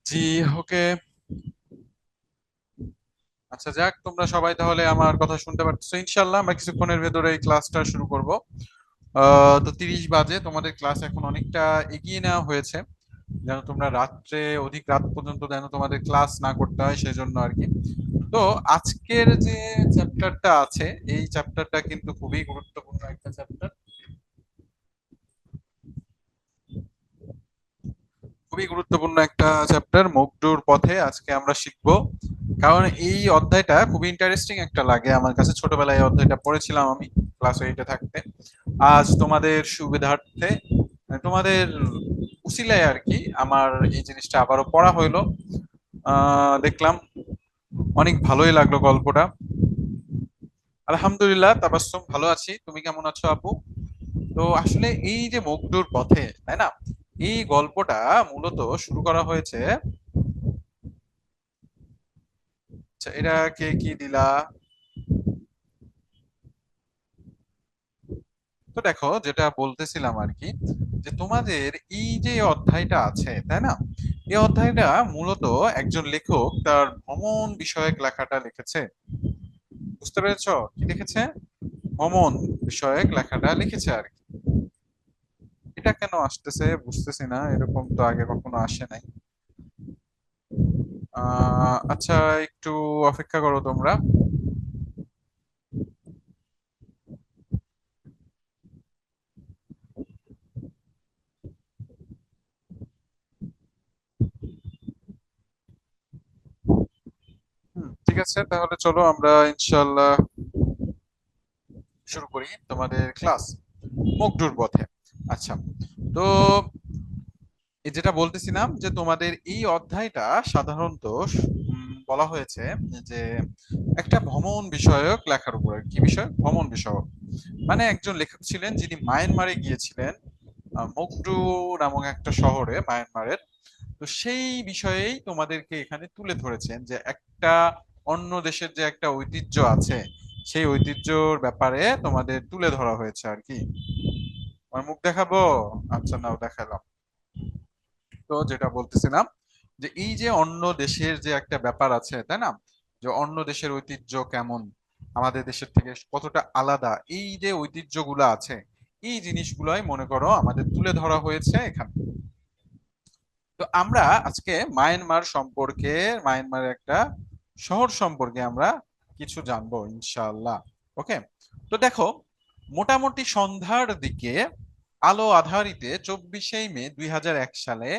জি। ওকে। আচ্ছা, যাক, তোমরা সবাই তাহলে আমার কথা শুনতে পারছো ইনশাল্লাহ। আমরা কিছুক্ষণের ভেতরে এই ক্লাসটা শুরু করব। তো 30 বাজে, তোমাদের ক্লাস এখন অনেকটা এগিয়ে নেওয়া হয়েছে, যেন তোমরা রাত্রে অধিক রাত পর্যন্ত যেন তোমাদের ক্লাস না করতে হয় সেজন্য আর কি। তো আজকের যে চ্যাপ্টারটা আছে, এই চ্যাপ্টারটা কিন্তু খুবই গুরুত্বপূর্ণ একটা চ্যাপ্টার। খুবই গুরুত্বপূর্ণ একটা চ্যাপ্টার, মুক্তোর পথে আজকে আমরা শিখবো। কারণ এই অধ্যায়টা খুবই ইন্টারেস্টিং একটা লাগে আমার কাছে। ছোটবেলায় এই অধ্যায়টা পড়েছিলাম আমি ক্লাস 8-এ থাকতে। আজ তোমাদের সুবিধার্থে, মানে তোমাদের উসিলায় আর কি, আমার এই জিনিসটা আবারও পড়া হইলো। দেখলাম অনেক ভালোই লাগলো গল্পটা। আলহামদুলিল্লাহ, তাবাসসুম, ভালো আছি। তুমি কেমন আছো আপু? তো আসলে এই যে মকডুর পথে, তাই না, এই গল্পটা মূলত শুরু করা হয়েছে। আচ্ছা, এটা কে কি দিলা? তো দেখো, যেটা বলতেছিলাম আর কি, যে তোমাদের এই যে অধ্যায়টা আছে, তাই না, এই অধ্যায়টা মূলত একজন লেখক তার ভ্রমণ বিষয়ক লেখাটা লিখেছে। বুঝতে পেরেছো কি লিখেছে? ভ্রমণ বিষয়ক লেখাটা লিখেছে আর কি। এটা কেন আসতেছে বুঝতেছি না, এরকম তো আগে কখনো আসে নাই। আচ্ছা, একটু অপেক্ষা করো তোমরা। ঠিক আছে, তাহলে চলো আমরা ইনশাল্লাহ শুরু করি তোমাদের ক্লাস মকডুর পথে। আচ্ছা, তো এই যেটা বলতেছিলাম, যে তোমাদের এই অধ্যায়টা সাধারণত বলা হয়েছে যে একটা ভ্রমণ বিষয়ক লেখার উপর। কি বিষয়? ভ্রমণ বিষয়ক। মানে একজন লেখক ছিলেন যিনি মায়ানমারে গিয়েছিলেন, মকডু নামক একটা শহরে মায়ানমারের। তো সেই বিষয়েই তোমাদেরকে এখানে তুলে ধরেছেন, যে একটা অন্য দেশের যে একটা ঐতিহ্য আছে, সেই ঐতিহ্যর ব্যাপারে তোমাদের তুলে ধরা হয়েছে আর কি। আমার মুখ দেখাবো? আচ্ছা, নাও দেখালাম। তো যেটা বলতেছিলাম, যে এই যে অন্য দেশের যে একটা ব্যাপার আছে, তাই না, যে অন্য দেশের ঐতিহ্য কেমন, আমাদের দেশের থেকে কতটা আলাদা, এই যে ঐতিহ্যগুলো আছে, এই জিনিসগুলাই মনে করো আমাদের তুলে ধরা হয়েছে এখানে। তো আমরা আজকে মায়ানমার সম্পর্কে, মায়ানমারের একটা শহর সম্পর্কে আমরা কিছু জানবো ইনশাআল্লাহ। ওকে। তো দেখো, মোটামুটি সন্ধ্যার দিকে আলো আধারিতে 24শে মে 2001 সালে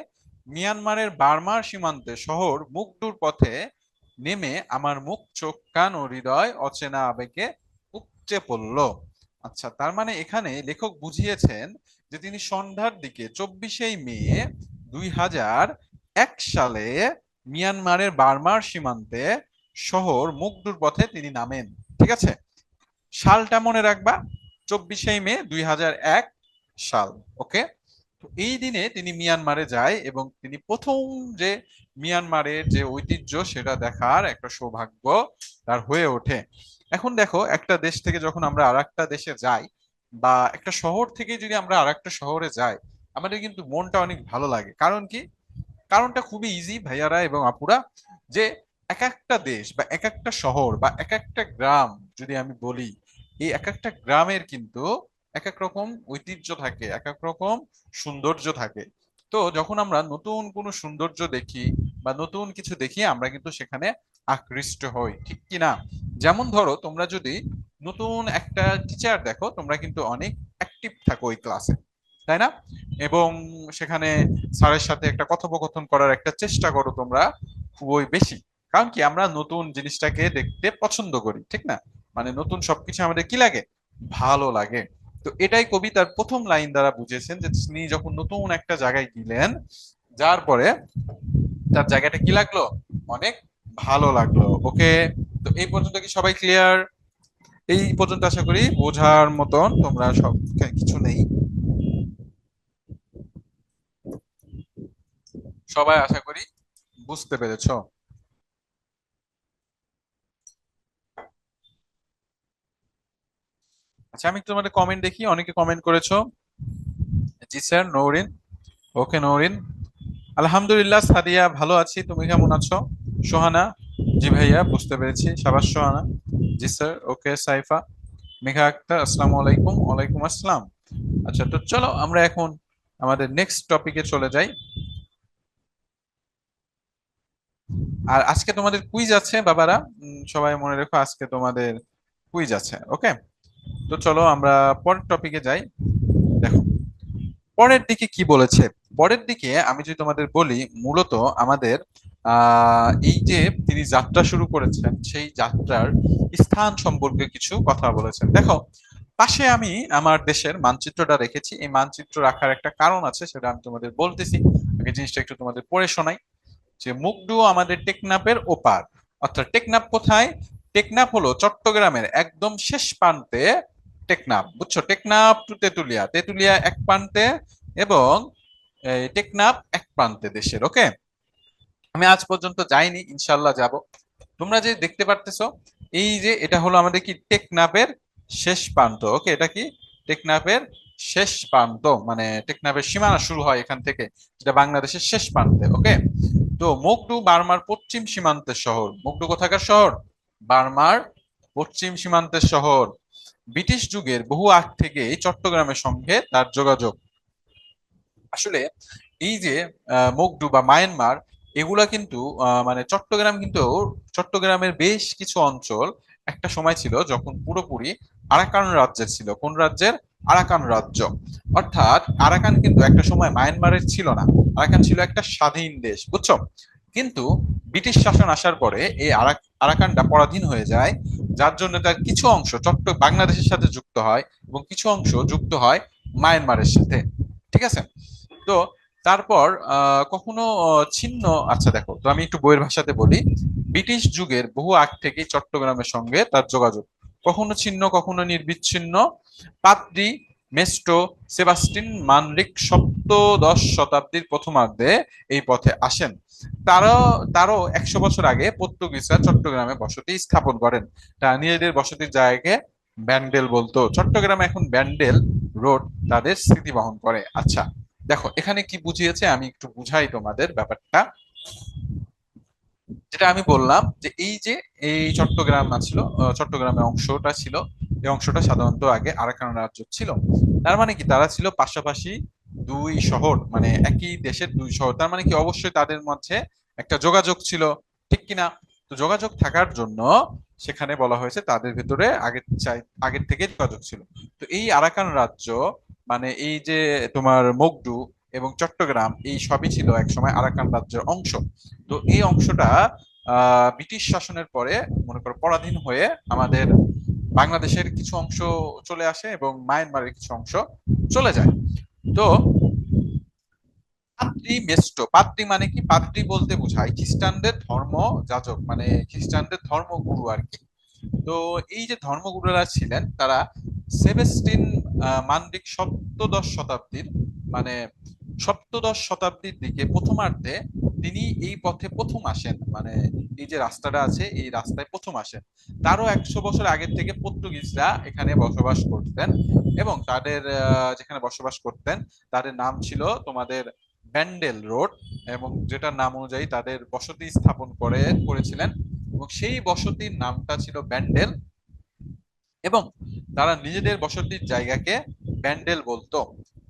মিয়ানমারের বার্মার সীমান্তে শহর মুকডুর পথে নেমে আমার মুখ, চোখ, কান ও হৃদয় অচেনা আবেগে উপচে পড়ল। আচ্ছা, তার মানে এখানে লেখক বুঝিয়েছেন যে তিনি সন্ধ্যার দিকে 24শে মে 2001 সালে মিয়ানমারের বার্মার সীমান্তে শহর মুকডুর পথে তিনি নামেন। ঠিক আছে, সালটা মনে রাখবা, 24শে মে 2001 সাল। ওকে। তো এই দিনে তিনি মিয়ানমারে যায় এবং তিনি প্রথম যে মিয়ানমারের যে ঐতিহ্য সেটা দেখার একটা সৌভাগ্য তার হয়ে ওঠে। এখন দেখো, একটা দেশ থেকে যখন আমরা আর একটা দেশে যাই, বা একটা শহর থেকে যদি আমরা আর একটা শহরে যাই, আমাদের কিন্তু মনটা অনেক ভালো লাগে। কারণ কি? কারণটা খুবই ইজি ভাইয়ারা এবং আপুরা, যে এক একটা দেশ বা এক একটা শহর বা এক একটা গ্রাম, যদি আমি বলি, এই এক একটা গ্রামের কিন্তু এক এক রকম ঐতিহ্য থাকে, এক এক রকম সৌন্দর্য থাকে। তো যখন আমরা নতুন কোনো সৌন্দর্য দেখি বা নতুন কিছু দেখি, আমরা কিন্তু সেখানে আকৃষ্ট হই, ঠিক কি না? যেমন ধরো, তোমরা যদি নতুন একটা টিচার দেখো, তোমরা কিন্তু অনেক অ্যাক্টিভ থাকো ওই ক্লাসে, তাই না? এবং সেখানে স্যারের সাথে একটা কথোপকথন করার একটা চেষ্টা করো তোমরা খুবই বেশি। কারণ কি, আমরা নতুন জিনিসটাকে দেখতে পছন্দ করি, ঠিক না? মানে নতুন সবকিছু আমাদের কি লাগে? ভালো লাগে। তো এটাই কবি তার প্রথম লাইন দ্বারা বুঝেছেন, যে তিনি যখন নতুন একটা জায়গায় গেলেন, যার পরে তার জায়গাটা কি লাগলো? অনেক ভালো লাগলো। ওকে। তো এই পর্যন্ত কি সবাই ক্লিয়ার? এই পর্যন্ত আশা করি বোঝার মতন তোমরা সব কিছু নেই। সবাই আশা করি বুঝতে পেরেছো। আচ্ছা, আমি তোমাদের কমেন্ট দেখি, অনেকে কমেন্ট করেছো। জি স্যার, নৌরিন। ওকে নৌরিন। আলহামদুলিল্লাহ সাদিয়া, ভালো আছি। তুমি কেমন আছো? সোহানা? জি ভাইয়া, বুঝতে পেরেছি। সাবাস সোহানা। জি স্যার, ওকে। সাইফা? মেঘা আক্তার, আসসালামু আলাইকুম। ওয়ালাইকুম আসসালাম। আচ্ছা, তো চলো আমরা এখন আমাদের নেক্সট টপিকে চলে যাই। আর আজকে তোমাদের কুইজ আছে বাবারা। সবাই মনে রেখো, আজকে তোমাদের কুইজ আছে। ওকে, তো চলো আমরা পরের টপিকে যাই। দেখো পরের দিকে কি বলেছে। পরের দিকে আমি যদি তোমাদের বলি, মূলত আমাদের এই যে তিনি যাত্রা শুরু করেছেন, সেই যাত্রার স্থান সম্পর্কে কিছু কথা বলেছেন। দেখো, পাশে আমি আমার দেশের মানচিত্রটা রেখেছি। এই মানচিত্র রাখার একটা কারণ আছে, সেটা আমি তোমাদের বলতেছি। আগে জিনিসটা একটু তোমাদের পড়ে শোনাই। যে মুগডু আমাদের টেকনাফের ওপার। অর্থাৎ টেকনাফ কোথায়? টেকনাফ হলো চট্টগ্রামের একদম শেষ প্রান্তে। টেকনাফ, বুঝছো? টেকনাফ টু তেতুলিয়া, তেতুলিয়া এক প্রান্তে, এবং এই টেকনাফ এক প্রান্তে দেশের। ওকে, আমি আজ পর্যন্ত যাইনি, ইনশাল্লাহ যাব। তোমরা যে দেখতে পারতেছো, এই যে এটা হলো আমাদের কি টেকনাফের শেষ প্রান্ত। ওকে, এটা কি টেকনাফের শেষ প্রান্ত, মানে টেকনাফের সীমানা শুরু হয় এখান থেকে, যেটা বাংলাদেশের শেষ প্রান্তে। ওকে, তো মগডু বার্মার পশ্চিম সীমান্তের শহর। মগডু কোথাকার শহর? বার্মার পশ্চিম সীমান্তের শহর। ব্রিটিশ যুগের বহু আগ থেকে চট্টগ্রামের সঙ্গে তার যোগাযোগ। আসলে এই যে মগডু বা মায়ানমার, এগুলা কিন্তু মানে চট্টগ্রাম কিন্তু, চট্টগ্রামের বেশ কিছু অঞ্চল একটা সময় ছিল যখন পুরোপুরি আরাকান রাজ্যের ছিল। কোন রাজ্যের? আরাকান রাজ্য। অর্থাৎ আরাকান কিন্তু একটা সময় মায়ানমারের ছিল না। আরাকান ছিল একটা স্বাধীন দেশ, বুঝছো? কিন্তু ব্রিটিশ শাসন আসার পরে এই আরাকানটা পরাধীন হয়ে যায়, যার জন্য তার কিছু অংশ বাংলাদেশের সাথে যুক্ত হয়, এবং কিছু অংশ যুক্ত হয় মায়ানমারের সাথে। ঠিক আছে? তো তারপর কখনো ছিন্ন। আচ্ছা দেখো, তো আমি একটু বইয়ের ভাষাতে বলি। ব্রিটিশ যুগের বহু আগ থেকেই চট্টগ্রামের সঙ্গে তার যোগাযোগ, কখনো ছিন্ন কখনো নির্বিচ্ছিন্ন। পাদ্রি মেস্টো সেবাস্টিন মানরিক সপ্তদশ শতাব্দীর প্রথমার্ধে এই পথে আসেন। তারও তারও 100 বছর আগে পর্তুগিজরা চট্টগ্রামে বসতি স্থাপন করেন। তা নিজেদের বসতির জায়গাকে ব্যান্ডেল বলতো। চট্টগ্রামে এখন ব্যান্ডেল রোড তাদের স্মৃতি বহন করে। আচ্ছা দেখো, এখানে কি বুঝিয়েছে আমি একটু বুঝাই তোমাদের ব্যাপারটা। যেটা আমি বললাম যে এই যে এই চট্টগ্রাম ছিল, চট্টগ্রামের অংশটা ছিল, এই অংশটা সাধারণত আগে আরাকান রাজ্য ছিল। তার মানে কি, তারা ছিল পাশাপাশি দুই শহর, মানে একই দেশের দুই শহর। তার মানে কি, অবশ্যই তাদের মধ্যে একটা যোগাযোগ ছিল, ঠিক কিনা? তো যোগাযোগ থাকার জন্য সেখানে বলা হয়েছে তাদের ভেতরে আগের থেকে যোগাযোগ ছিল। তো এই আরাকান রাজ্য, মানে এই যে তোমার মগডু এবং চট্টগ্রাম, এই সবই ছিল একসময় আরাকান রাজ্যের অংশ। তো এই অংশটা ব্রিটিশ শাসনের পরে মনে করো পরাধীন হয়ে আমাদের বাংলাদেশের কিছু অংশ চলে আসে, এবং মায়ানমারের কিছু অংশ চলে যায়। তো পাদ্রি মেস্টো, পাদ্রি মানে কি? পাদ্রি বলতে বোঝায় খ্রিস্টানদের ধর্ম যাজক, মানে খ্রিস্টানদের ধর্মগুরু আর কি। তো এই যে ধর্মগুরুরা ছিলেন, তারা সেভেস্টিন মান্ডিক সপ্তদশ শতাব্দীর, মানে সপ্তদশ শতাব্দীর দিকে প্রথমার্ধে তিনি এই পথে প্রথম আসেন। মানে এই যে রাস্তাটা আছে, এই রাস্তায় প্রথম আসেন। তারও 100 বছর আগের থেকে পর্তুগিজরা এখানে বসবাস করতেন, এবং তাদের যেখানে বসবাস করতেন তাদের নাম ছিল তোমাদের ব্যান্ডেল রোড, এবং যেটার নাম অনুযায়ী তাদের বসতি স্থাপন করেছিলেন, এবং সেই বসতির নামটা ছিল ব্যান্ডেল। এবং তারা নিজেদের বসতির জায়গাকে ব্যান্ডেল বলতো।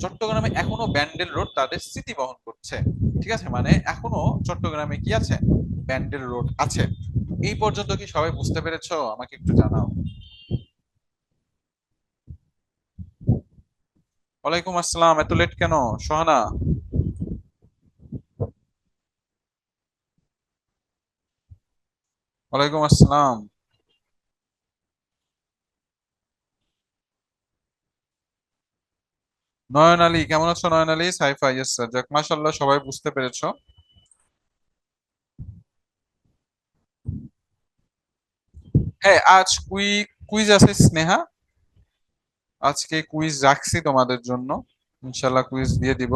চট্টগ্রামে এখনো ব্যান্ডেল রোড তাদের স্মৃতি বহন করছে। ঠিক আছে, মানে এখনো চট্টগ্রামে কি আছে? ব্যান্ডেল রোড আছে। এই পর্যন্ত কি সবাই বুঝতে পেরেছো? আমাকে একটু জানাও। ওয়ালাইকুম আসসালাম, এত লেট কেন সোহানা? ওয়ালাইকুম আসসালাম। নয়ন আলী, কেমন আছো নয়ন আলী? Saifa, yes sir. যাক, মাশাল্লাহ, সবাই বুঝতে পেরেছো। হ্যাঁ, আজ কুইজ আছে স্নেহা। আজকে কুইজ রাখছি তোমাদের জন্য, ইনশাল্লাহ কুইজ দিয়ে দিব।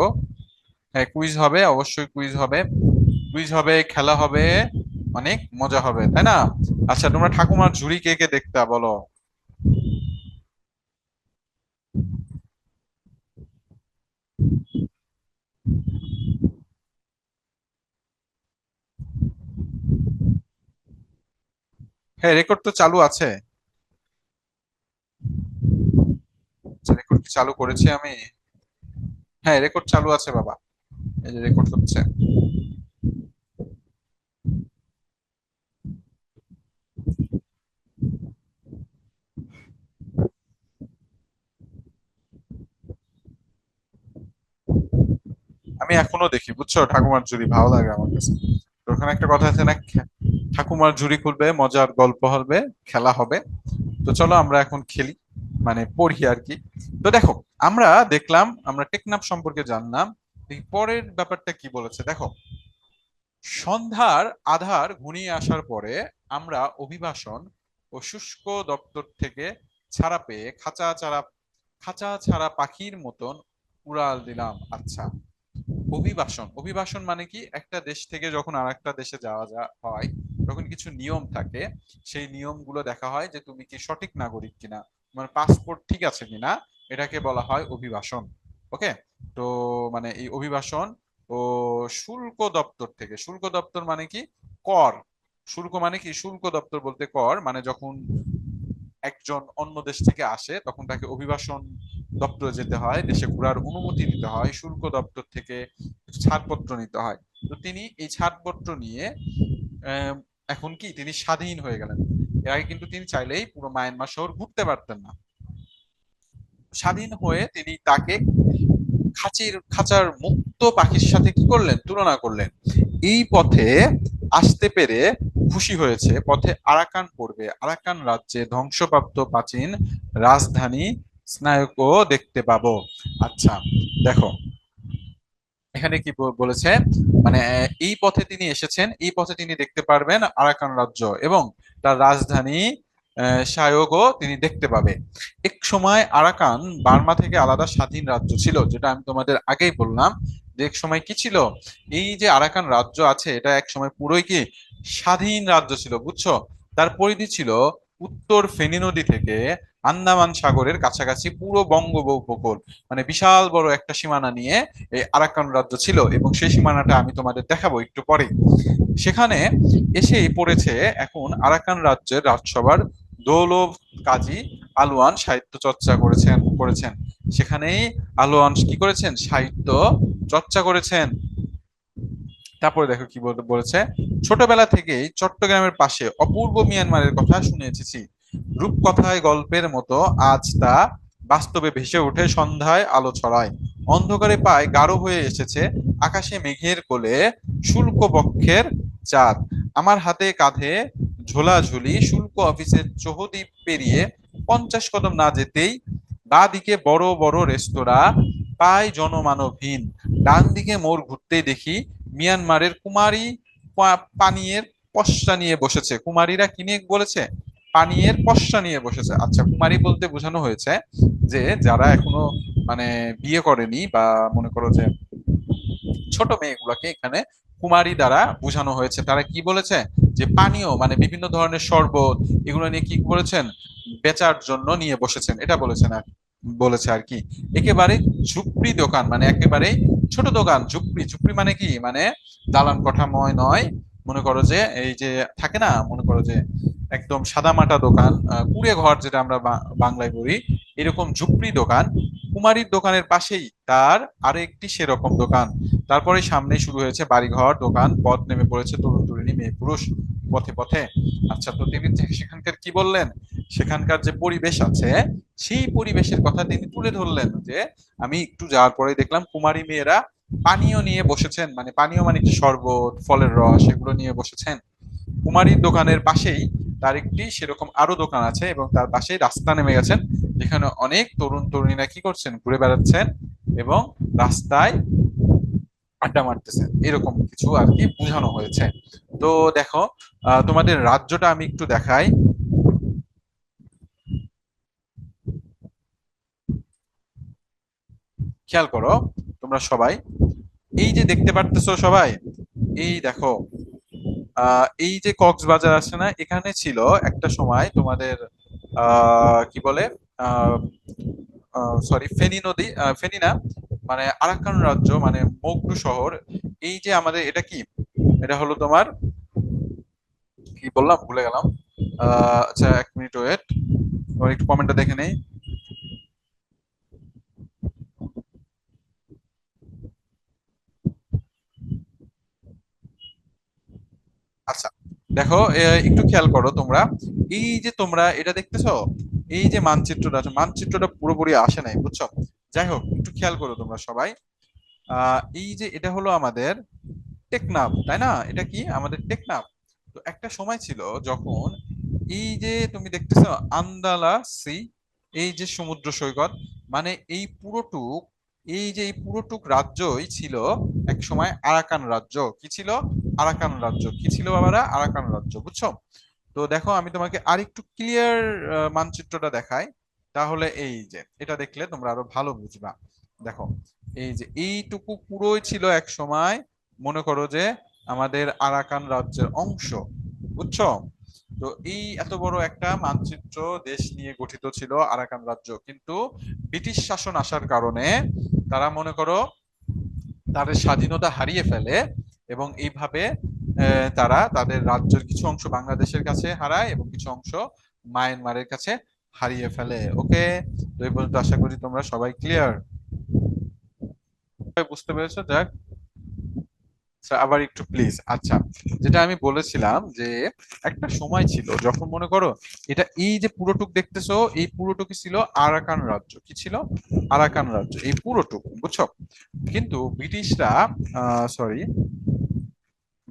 হ্যাঁ, কুইজ হবে, অবশ্যই কুইজ হবে। কুইজ হবে, খেলা হবে, অনেক মজা হবে, তাই না? আচ্ছা, তোমরা ঠাকুমার ঝুড়ি কে কে দেখতা বলো? হ্যাঁ, রেকর্ড তো চালু আছে। রেকর্ড কি চালু করেছি আমি? হ্যাঁ, রেকর্ড চালু আছে বাবা। এই যে রেকর্ড হচ্ছে। আমি এখনো দেখি, বুঝছো, ঠাকুমার ঝুড়ি ভালো লাগে আমার কাছে। তো ওখানে একটা কথা আছে না, ঠাকুমার ঝুড়ি খুলবে, মজার গল্প হবে, খেলা হবে। তো চলো আমরা এখন খেলি, মানে পড়ি আর কি। তো দেখো, আমরা দেখলাম, আমরা টেকনাফ সম্পর্কে জানলাম। এই পরের ব্যাপারটা কি বলেছে দেখো। সন্ধ্যার আধার ঘনিয়ে আসার পরে আমরা অভিবাসন ও শুষ্ক দপ্তর থেকে ছাড়া পেয়ে খাঁচা ছাড়া পাখির মতন উড়াল দিলাম। আচ্ছা, অভিবাসন, অভিবাসন মানে কি, একটা দেশ থেকে যখন আর একটা দেশে হয়, তখন কিছু নিয়ম থাকে। সেই নিয়মগুলো দেখা হয় যে তুমি কি সঠিক নাগরিক কিনা, তোমার পাসপোর্ট ঠিক আছে কিনা, এটাকে বলা হয় অভিবাসন। ওকে। তো মানে এই অভিবাসন ও শুল্ক দপ্তর থেকে, শুল্ক দপ্তর মানে কি, কর। শুল্ক মানে কি, শুল্ক দপ্তর বলতে কর, মানে যখন একজন অন্য দেশ থেকে আসে তখন তাকে অভিবাসন দপ্তরে যেতে হয়, দেশে ঘোরার অনুমতি নিতে হয়, শুল্ক দপ্তর থেকে ছাড়পত্র নিতে হয়। তো তিনি এই ছাড়পত্র নিয়ে আহ, এখন কি তিনি স্বাধীন হয়ে গেলেন। এর আগে কিন্তু তিনি চাইলেই পুরো মায়ানমার শহর ঘুরতে পারতেন না। স্বাধীন হয়ে তিনি তাকে খাঁচার মুক্ত পাখির সাথে কি করলেন, তুলনা করলেন। এই পথে আসতে পেরে খুশি হয়েছে, পথে আরাকান পড়বে, আরাকান রাজ্যে ধ্বংসপ্রাপ্ত প্রাচীন রাজধানী স্নায়কও দেখতে পাবো। আচ্ছা, দেখো এখানে কি বলেছে, মানে এই পথে তিনি এসেছেন, এই পথে তিনি দেখতে পারবেন আরাকান রাজ্য এবং তার রাজধানী শায়োগও তিনি দেখতে পাবে। এক সময় আরাকান বার্মা থেকে আলাদা স্বাধীন রাজ্য ছিল, যেটা আমি তোমাদের আগেই বললাম যে এক সময় কি ছিল, এই যে আরাকান রাজ্য আছে এটা এক সময় পুরোই কি স্বাধীন রাজ্য ছিল, বুঝছো। তার পরিধি ছিল উত্তর ফেনী নদী থেকে আন্দামান সাগরের কাছাকাছি পুরো বঙ্গোপকূল, মানে বিশাল বড় একটা সীমানা নিয়ে এই আরাকান রাজ্য ছিল, এবং সেই সীমানাটা আমি তোমাদের দেখাবো একটু পরে। সেখানে এসেই পড়েছে এখন আরাকান রাজ্যের রাজসভার দৌলভ কাজী আলোয়ান সাহিত্য চর্চা করেছেন। সেখানেই আলোয়ান কি করেছেন, সাহিত্য চর্চা করেছেন। তারপরে দেখো কি বলেছে, ছোটবেলা থেকেই চট্টগ্রামের পাশে অপূর্ব মিয়ানমারের কথা শুনে এসেছি। রূপকথায় গল্পের মতো আজ তা বাস্তবে ভেসে ওঠে সন্ধ্যায় আলো ছড়ায়। অন্ধকারে পায় গাঢ় হয়ে এসেছে আকাশে মেঘের কোলে শুল্ক পক্ষের চাঁদ। আমার হাতে কাঁধে ঝোলাঝুলি, শুল্ক অফিসের চৌহদ্দি পেরিয়ে 50 কদম না যেতেই বাঁ দিকে বড় বড় রেস্তোরাঁ, পায় জনমানবহীন। ডান দিকে মোড় ঘুরতেই দেখি মিয়ানমারের কুমারী পানীয়ের পসরা নিয়ে বসেছে। কুমারীরা কি নিয়ে বলেছে, পানীয়ের পসরা নিয়ে বসেছে। আচ্ছা, কুমারী বলতে বোঝানো হয়েছে যে যারা এখনো মানে বিয়ে করেনি, বা মনে করো যে ছোট মেয়েগুলোকে এখানে কুমারী দ্বারা বোঝানো হয়েছে। তারা কি বলেছে, যে পানীয় মানে বিভিন্ন ধরনের শরবত, এগুলো নিয়ে কি বলেছেন, বেচার জন্য নিয়ে বসেছেন, এটা বলেছেন আর বলেছে আর কি। একেবারে ঝুপড়ি দোকান, মানে একেবারে ছোট দোকান। ঝুপড়ি, ঝুপড়ি মানে কি, মানে দালান কোঠাময় নয়। মনে করো যে এই যে থাকে না, মনে করো যে একদম সাদামাটা দোকান, কুঁড়ে ঘর যেটা আমরা বাংলায় বলি, এরকম ঝুপড়ি দোকান। কুমারীর দোকানের পাশেই তার আরেকটি সেরকম দোকান। তারপরে সামনে শুরু হয়েছে বাড়িঘর, দোকান, পথ নেমে পড়েছে তরুণ তরুণী, মেয়ে পুরুষ পথে পথে। আচ্ছা, তো তিনি সেখানকার কি বললেন, সেখানকার যে পরিবেশ আছে সেই পরিবেশের কথা তিনি তুলে ধরলেন, যে আমি একটু যাওয়ার পরে দেখলাম কুমারী মেয়েরা পানীয় নিয়ে বসেছেন, মানে পানীয় মানে কি, শরবত, ফলের রস, এগুলো নিয়ে বসেছেন। কুমারীর দোকানের পাশেই তার একটি সেরকম আরো দোকান আছে, এবং তার পাশেই রাস্তা নেমে গেছেন, যেখানে অনেক তরুণ তরুণীরা কি করছেন, ঘুরে বেড়াচ্ছেন এবং রাস্তায় আড্ডা মারতেছেন, এরকম কিছু আর কি বোঝানো হয়েছে। তো দেখো, তোমাদের রাজ্যটা আমি একটু দেখাই, খেয়াল করো তোমরা সবাই। এই যে দেখতে পারতেছো সবাই, এই দেখো, এই যে কক্সবাজার আছে না, এখানে ছিল একটা সময় তোমাদের কি বলে, সরি, ফেনী নদী, ফেনী না, মানে আরাকান রাজ্য, মানে মগডু শহর। এই যে আমাদের এটা কি, এটা হলো তোমার কি বললাম ভুলে গেলাম, আচ্ছা, 1 মিনিট ওয়েট, একটু কমেন্টটা দেখে নেই। আচ্ছা, দেখো, একটু খেয়াল করো তোমরা। এই যে তোমরা এটা দেখতেছো, এই যে মানচিত্রটা আছে, মানচিত্রটা পুরোপুরি আসে নাই, বুঝছো? যাই হোক, একটু খেয়াল করো তোমরা সবাই। এই যে এটা হলো আমাদের টেকনাফ, তাই না? এটা কি আমাদের টেকনাফ? তো একটা সময় ছিল যখন এই যে তুমি দেখতেছো আন্দালা সি, এই যে সমুদ্র সৈকত, মানে এই পুরোটুক, এই যে এই পুরোটুক রাজ্যই ছিল এক সময় আরাকান রাজ্য। কি ছিল? আরাকান রাজ্য। কি ছিল বাবারা? আরাকান রাজ্য, বুঝছো? তো দেখো, আমি তোমাকে আরেকটু ক্লিয়ার মানচিত্রটা দেখাই, তাহলে এই যে এটা দেখলে তোমরা আরো ভালো বুঝবা। দেখো, এই যে এইটুকু পুরোই ছিল এক সময়, মনে করো যে আমাদের আরাকান রাজ্যের অংশ, বুঝছো? তো এই এত বড় একটা মানচিত্র দেশ নিয়ে গঠিত ছিল আরাকান রাজ্য, কিন্তু ব্রিটিশ শাসন আসার কারণে তারা মনে করো তাদের স্বাধীনতা হারিয়ে ফেলে, এবং এইভাবে তারা তাদের রাজ্যের কিছু অংশ বাংলাদেশের কাছে হারায় এবং কিছু অংশ মায়ানমারের কাছে হারিয়ে ফেলে। ওকে, তো এই পর্যন্ত আশা করি তোমরা সবাই ক্লিয়ার, বুঝতে পেরেছো? যাক, আচ্ছা, আবার একটু প্লিজ। আচ্ছা, যেটা আমি বলেছিলাম যে একটা সময় ছিল যখন মনে করো এটা এই যে পুরোটুক দেখতেছো, এই পুরোটুকু ছিল আরাকান রাজ্য। কি ছিল? আরাকান রাজ্য, এই পুরোটুকু, বুঝছো? কিন্তু ব্রিটিশরা, সরি,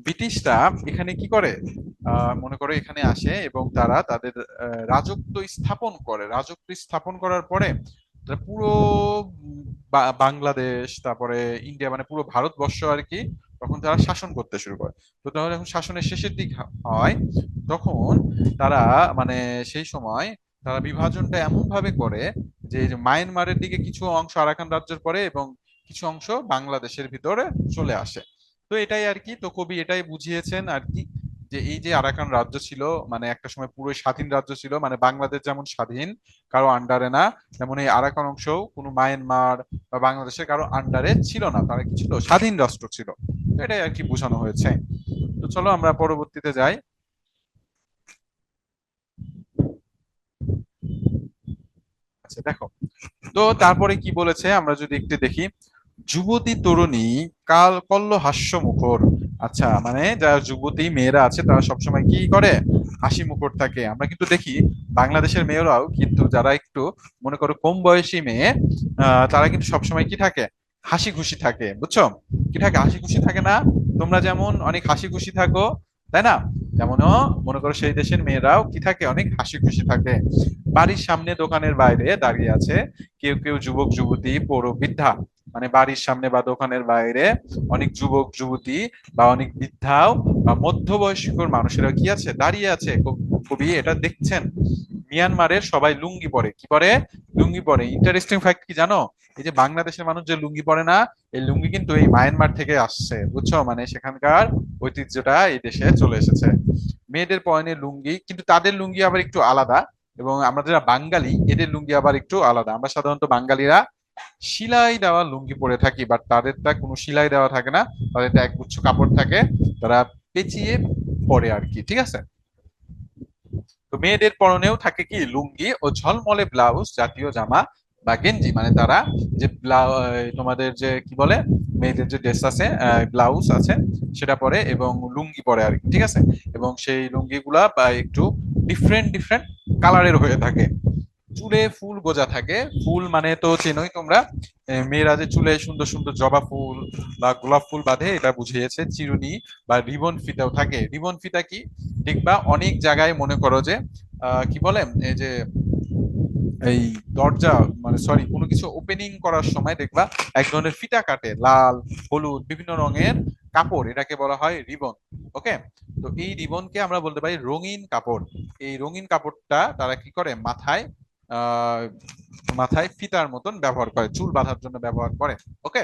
ব্রিটিশরা এখানে কি করে, মনে করো এখানে আসে এবং তারা তাদের রাজত্ব স্থাপন করে। রাজত্ব স্থাপন করার পরে তারা পুরো বাংলাদেশ, তারপরে ইন্ডিয়া, মানে পুরো ভারতবর্ষ আর কি, তখন তারা শাসন করতে শুরু করে। তো তখন যখন শাসনের শেষের দিক হয়, তখন তারা, মানে সেই সময় তারা বিভাজনটা এমন ভাবে করে যে এই যে মায়ানমারের দিকে কিছু অংশ আরাকান রাজ্যের পরে এবং কিছু অংশ বাংলাদেশের ভিতরে চলে আসে। তো এটাই আর কি, তো কবি এটাই বুঝিয়েছেন আর কি, যে এই যে আরাকান রাজ্য ছিল, মানে একটা সময় পুরো স্বাধীন রাজ্য ছিল, মানে বাংলাদেশ যেমন স্বাধীন, কারো আন্ডারে না, তেমন এই আরাকান অংশও কোনো মায়ানমার বা বাংলাদেশের কারো আন্ডারে ছিল না, তারা কি ছিল? স্বাধীন রাষ্ট্র ছিল। তো এটাই আর কি বোঝানো হয়েছে। তো চলো আমরা পরবর্তীতে যাই। আচ্ছা, দেখো, তো তারপরে কি বলেছে আমরা যদি একটু দেখি। যুবতী তরুণী কাল কল্ল হাস্য মুখর। আচ্ছা, মানে যারা যুবতী মেয়েরা আছে তারা সবসময় কি করে? হাসি মুখর থাকে। আমরা কিন্তু দেখি বাংলাদেশের মেয়েরাও কিন্তু, যারা একটু মনে করো কম বয়সী মেয়ে, তারা কিন্তু সবসময় কি থাকে? হাসি খুশি থাকে, বুঝছো? কি থাকে? হাসি খুশি থাকে না? তোমরা যেমন অনেক হাসি খুশি থাকো, তাই না? তেমনও মনে করো সেই দেশের মেয়েরাও কি থাকে? অনেক হাসি খুশি থাকে। বাড়ির সামনে দোকানের বাইরে দাঁড়িয়ে আছে কেউ কেউ যুবক যুবতী পৌর বৃদ্ধা, মানে বাড়ির সামনে বা দোকানের বাইরে অনেক যুবক যুবতী বা অনেক বৃদ্ধাও বা মধ্যবয়স্কর মানুষেরা কি আছে? দাঁড়িয়ে আছে। কবি এটা দেখছেন। মিয়ানমারের সবাই লুঙ্গি পরে। কি পরে? লুঙ্গি পরে। ইন্টারেস্টিং ফ্যাক্ট কি জানো? এই যে বাংলাদেশের মানুষ যে লুঙ্গি পরে না, এই লুঙ্গি কিন্তু এই মায়ানমার থেকে আসছে, বুঝছো? মানে সেখানকার ঐতিহ্যটা এই দেশে চলে এসেছে। মেয়েদের পরনে লুঙ্গি, কিন্তু তাদের লুঙ্গি আবার একটু আলাদা, এবং আমরা যারা বাঙালি এদের লুঙ্গি আবার একটু আলাদা। আমরা সাধারণত বাঙালিরা সেলাই দেওয়া লুঙ্গি পরে থাকি, বাট তাদেরটা কোনো সেলাই দেওয়া থাকে না, তাদেরটা একগুচ্ছ কাপড় থাকে, তারা পেঁচিয়ে পরে আর কি, ঠিক আছে? তো মেয়েদের পরনেও থাকে কি? লুঙ্গি ও ঝলমলে ব্লাউজ, জাতীয় জামা বা গেঞ্জি, মানে তারা যে তোমাদের যে কি বলে, মেয়েদের যে ড্রেস আছে, ব্লাউজ আছে, সেটা পরে এবং লুঙ্গি পরে আর কি, ঠিক আছে? এবং সেই লুঙ্গি গুলা বা একটু ডিফারেন্ট ডিফারেন্ট কালারের হয়ে থাকে। চুলে ফুল গোজা থাকে। ফুল মানে তো চেনোই তোমরা, মেয়েরা যে চুলে সুন্দর সুন্দর জবা ফুল বা গোলাপ ফুল বাঁধে, এটা বুঝিয়েছে। চিরুনি বা রিবন ফিতাও থাকে। রিবন ফিতা কি? দেখবা অনেক জায়গায় মনে করো যে কি বলে, এই যে এই দরজা, মানে সরি, কোনো কিছু ওপেনিং করার সময় দেখবা এক ধরনের ফিতা কাটে, লাল, হলুদ, বিভিন্ন রঙের কাপড়, এটাকে বলা হয় রিবন। ওকে, তো এই রিবনকে আমরা বলতে পারি রঙিন কাপড়। এই রঙিন কাপড়টা তারা কি করে? মাথায়, আহ মাথায় ফিতার মতন ব্যবহার করে, চুল বাঁধার জন্য ব্যবহার করে। ওকে,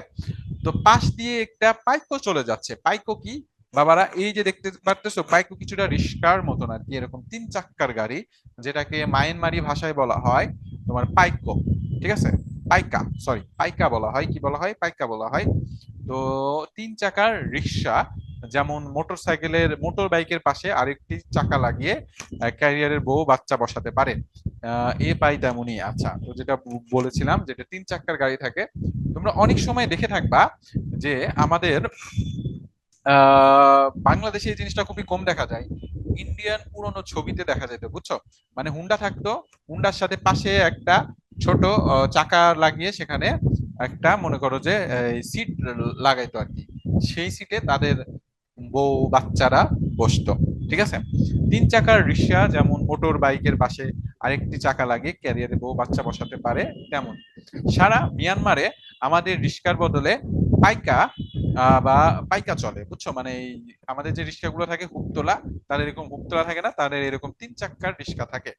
তো পাশ দিয়ে একটা পাইকো চলে যাচ্ছে। পাইকো কি বাবারা? এই যে দেখতে পারতেছো, পাইকো কিছুটা রিস্কার মতন আর কি, এরকম 3 চাক্কার গাড়ি, যেটাকে মায়ানমারি ভাষায় বলা হয় তোমার পাইকো, ঠিক আছে? পাইকা, সরি, পাইকা বলা হয়। কি বলা হয়? পাইকা বলা হয়। তো 3 চাকার রিক্সা, যেমন মোটর বাইকের পাশে আরেকটি চাকা লাগিয়ে ক্যারিয়ারের বউ বাচ্চা বসাতে পারে। এ পাই তেমনই। আচ্ছা, তো যেটা বলেছিলাম, যেটা 3 চাক্কার গাড়ি থাকে, তোমরা অনেক সময় দেখে থাকবা যে আমাদের বাংলাদেশে এই জিনিসটা খুবই কম দেখা যায়, ইন্ডিয়ান পুরোনো ছবিতে দেখা যেত, বুঝছো? মানে হুন্ডা থাকতো, হুন্ডার সাথে পাশে একটা ছোট চাকা লাগিয়ে সেখানে একটা, মনে করো যে সিট লাগাইতো আর কি, সেই সিটে তাদের বউ বাচ্চারা বসতো। ঠিক আছে? 3 চাকার রিক্সা যেমন মোটর বাইকের পাশে আরেকটি চাকা লাগিয়ে ক্যারিয়ারে বউ বাচ্চা বসাতে পারে, তেমন সারা মিয়ানমারে আমাদের রিক্সার বদলে পাইকা বা পাইকা চলে, বুঝছো? মানে এই আমাদের যে রিক্সাগুলো থাকে হুকতোলা, তাদের এরকম হুকতোলা থাকে না, তাদের এরকম 3 চাক্কার রিক্সা থাকে।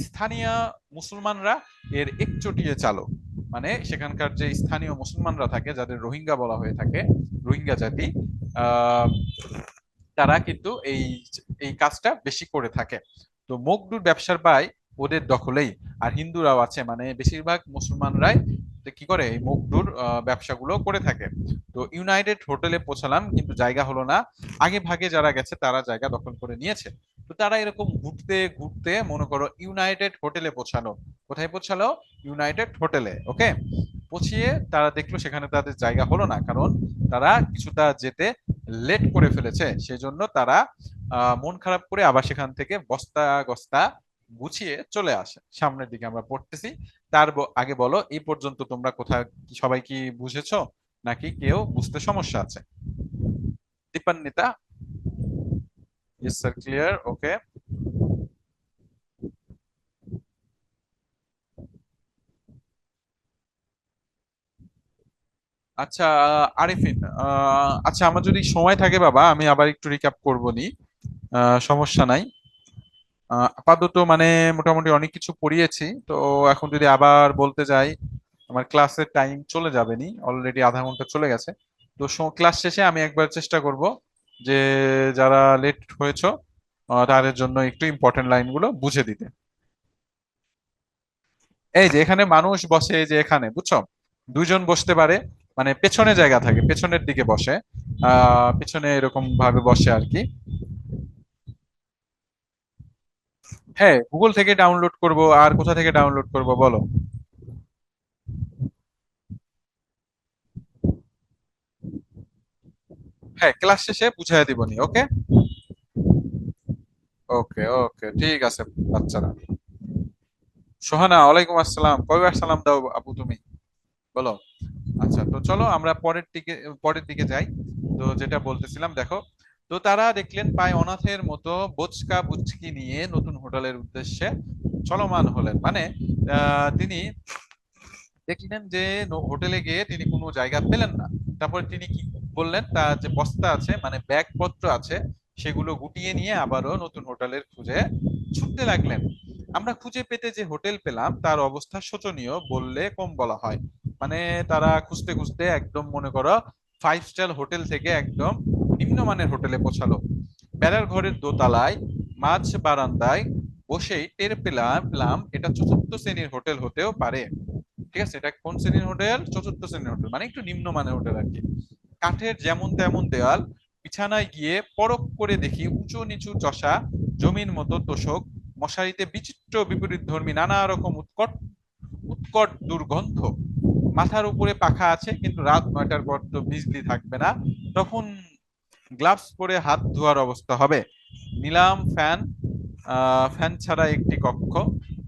স্থানীয় মুসলমানরা এর একচটিয়ে চালক। মানে সেখানকার যে স্থানীয় মুসলমানরা থাকে, যাদের রোহিঙ্গা বলা হয়ে থাকে, রোহিঙ্গা জাতি, আহ তারা কিন্তু এই এই কাজটা বেশি করে থাকে। তো মগডুর ব্যবসার পায় ওদের দখলেই। আর হিন্দুরাও আছে, মানে বেশিরভাগ মুসলমানরাই কি করে এই মগডুর ব্যবসাগুলো করে থাকে। তো ইউনাইটেড হোটেলে পৌঁছালাম, কিন্তু জায়গা হলো না। আগে ভাগে যারা গেছে তারা জায়গা দখল করে নিয়েছে। তো তারা এরকম ঘুরতে ঘুরতে, মনে করো ইউনাইটেড হোটেলে পৌঁছালো। কোথায় পৌঁছালো? ইউনাইটেড হোটেলে। ওকে, পৌঁছিয়ে তারা দেখলো সেখানে তাদের জায়গা হলো না, কারণ তারা কিছুটা যেতে লেট করে ফেলেছে। সেজন্য তারা মন খারাপ করে আবার সেখান থেকে বস্তা গস্তা গুছিয়ে চলে আসে। সামনের দিকে আমরা পড়তেছি। আগে বলো, এই পর্যন্ত তোমরা কোথায়, সবাই কি বুঝেছো, নাকি কেউ বুঝতে সমস্যা আছে? Dipanwita? Yes sir, clear. Okay. আচ্ছা, আরিফিন, আচ্ছা, আমার যদি সময় থাকে বাবা, আমি আবার একটু রিক্যাপ করবো নি। সমস্যা নাই। আপাতত মানে মোটামুটি অনেক কিছু পড়িয়েছি তো। এখন যদি আবার বলতে যাই, আমার ক্লাসের টাইম চলে যাবে নি, অলরেডি আধা ঘন্টা চলে গেছে। তো ক্লাস শেষে আমি একবার চেষ্টা করব যে যারা লেট হয়েছো তাদের জন্য একটু ইম্পর্টেন্ট লাইনগুলো বুঝে দিতে। এই যে এখানে মানুষ বসে, এই যে এখানে, বুঝছো? 2 জন বসতে পারে, মানে পেছনে জায়গা থাকে, পেছনের দিকে বসে, পেছনে এরকম ভাবে বসে আর কি। হ্যাঁ, গুগল থেকে ডাউনলোড করব, আর কোথা থেকে ডাউনলোড করব বলো? হ্যাঁ, ক্লাস শেষে বুঝাই দিবনি। ওকে। ওকে, ওকে, ঠিক আছে বাচ্চারা। সোহানা, ওয়ালাইকুম আসসালাম। কয়বার সালাম দাও আপু তুমি? বলো। আচ্ছা, তো চলো আমরা পরের দিকে যাই। তো যেটা বলতেছিলাম, দেখো, তো তারা দেখলেন প্রায় অনাথের মতো বোচকা বুচকি নিয়ে নতুন হোটেলের উদ্দেশ্যে চলমান হলেন। মানে তিনি দেখলেন যে হোটেলে গিয়ে তিনি কোনো জায়গা পেলেন না। তারপরে তিনি কি বললেন, তার যে বস্তা আছে, মানে ব্যাগপত্র আছে, সেগুলো গুটিয়ে নিয়ে আবারও নতুন হোটেলের খুঁজে ছুটতে লাগলেন। আমরা খুঁজে পেতে যে হোটেল পেলাম তার অবস্থা শোচনীয় বললে কম বলা হয়। মানে তারা খুঁজতে খুঁজতে একদম, মনে করো, 5 স্টার হোটেল থেকে একদম নিম্নমানের হোটেলে পৌঁছালো। বেড়ার ঘরের দোতলায় মাঝ বারান্দায় বসেই টের পেলাম এটা 4র্থ শ্রেণীর হোটেল হতেও পারে। ঠিক আছে? এটা কোন শ্রেণীর হোটেল? 4র্থ শ্রেণীর হোটেল, মানে একটু নিম্নমানের হোটেল আর কি। কাঠের যেমন তেমন দেওয়াল, বিছানায় গিয়ে পরখ করে দেখি উঁচু নিচু চষা জমির মতো তোষক, মশারিতে বিচিত্র বিপরীত ধর্মী নানা রকম উৎকট উৎকট দুর্গন্ধ। মাথার উপরে পাখা আছে, কিন্তু রাত 9টার পর তো বিজলি থাকবে না, তখন গ্লাভস পরে হাত ধোয়ার অবস্থা হবে। নিলাম ফ্যান, ফ্যান ছাড়া একটি কক্ষ।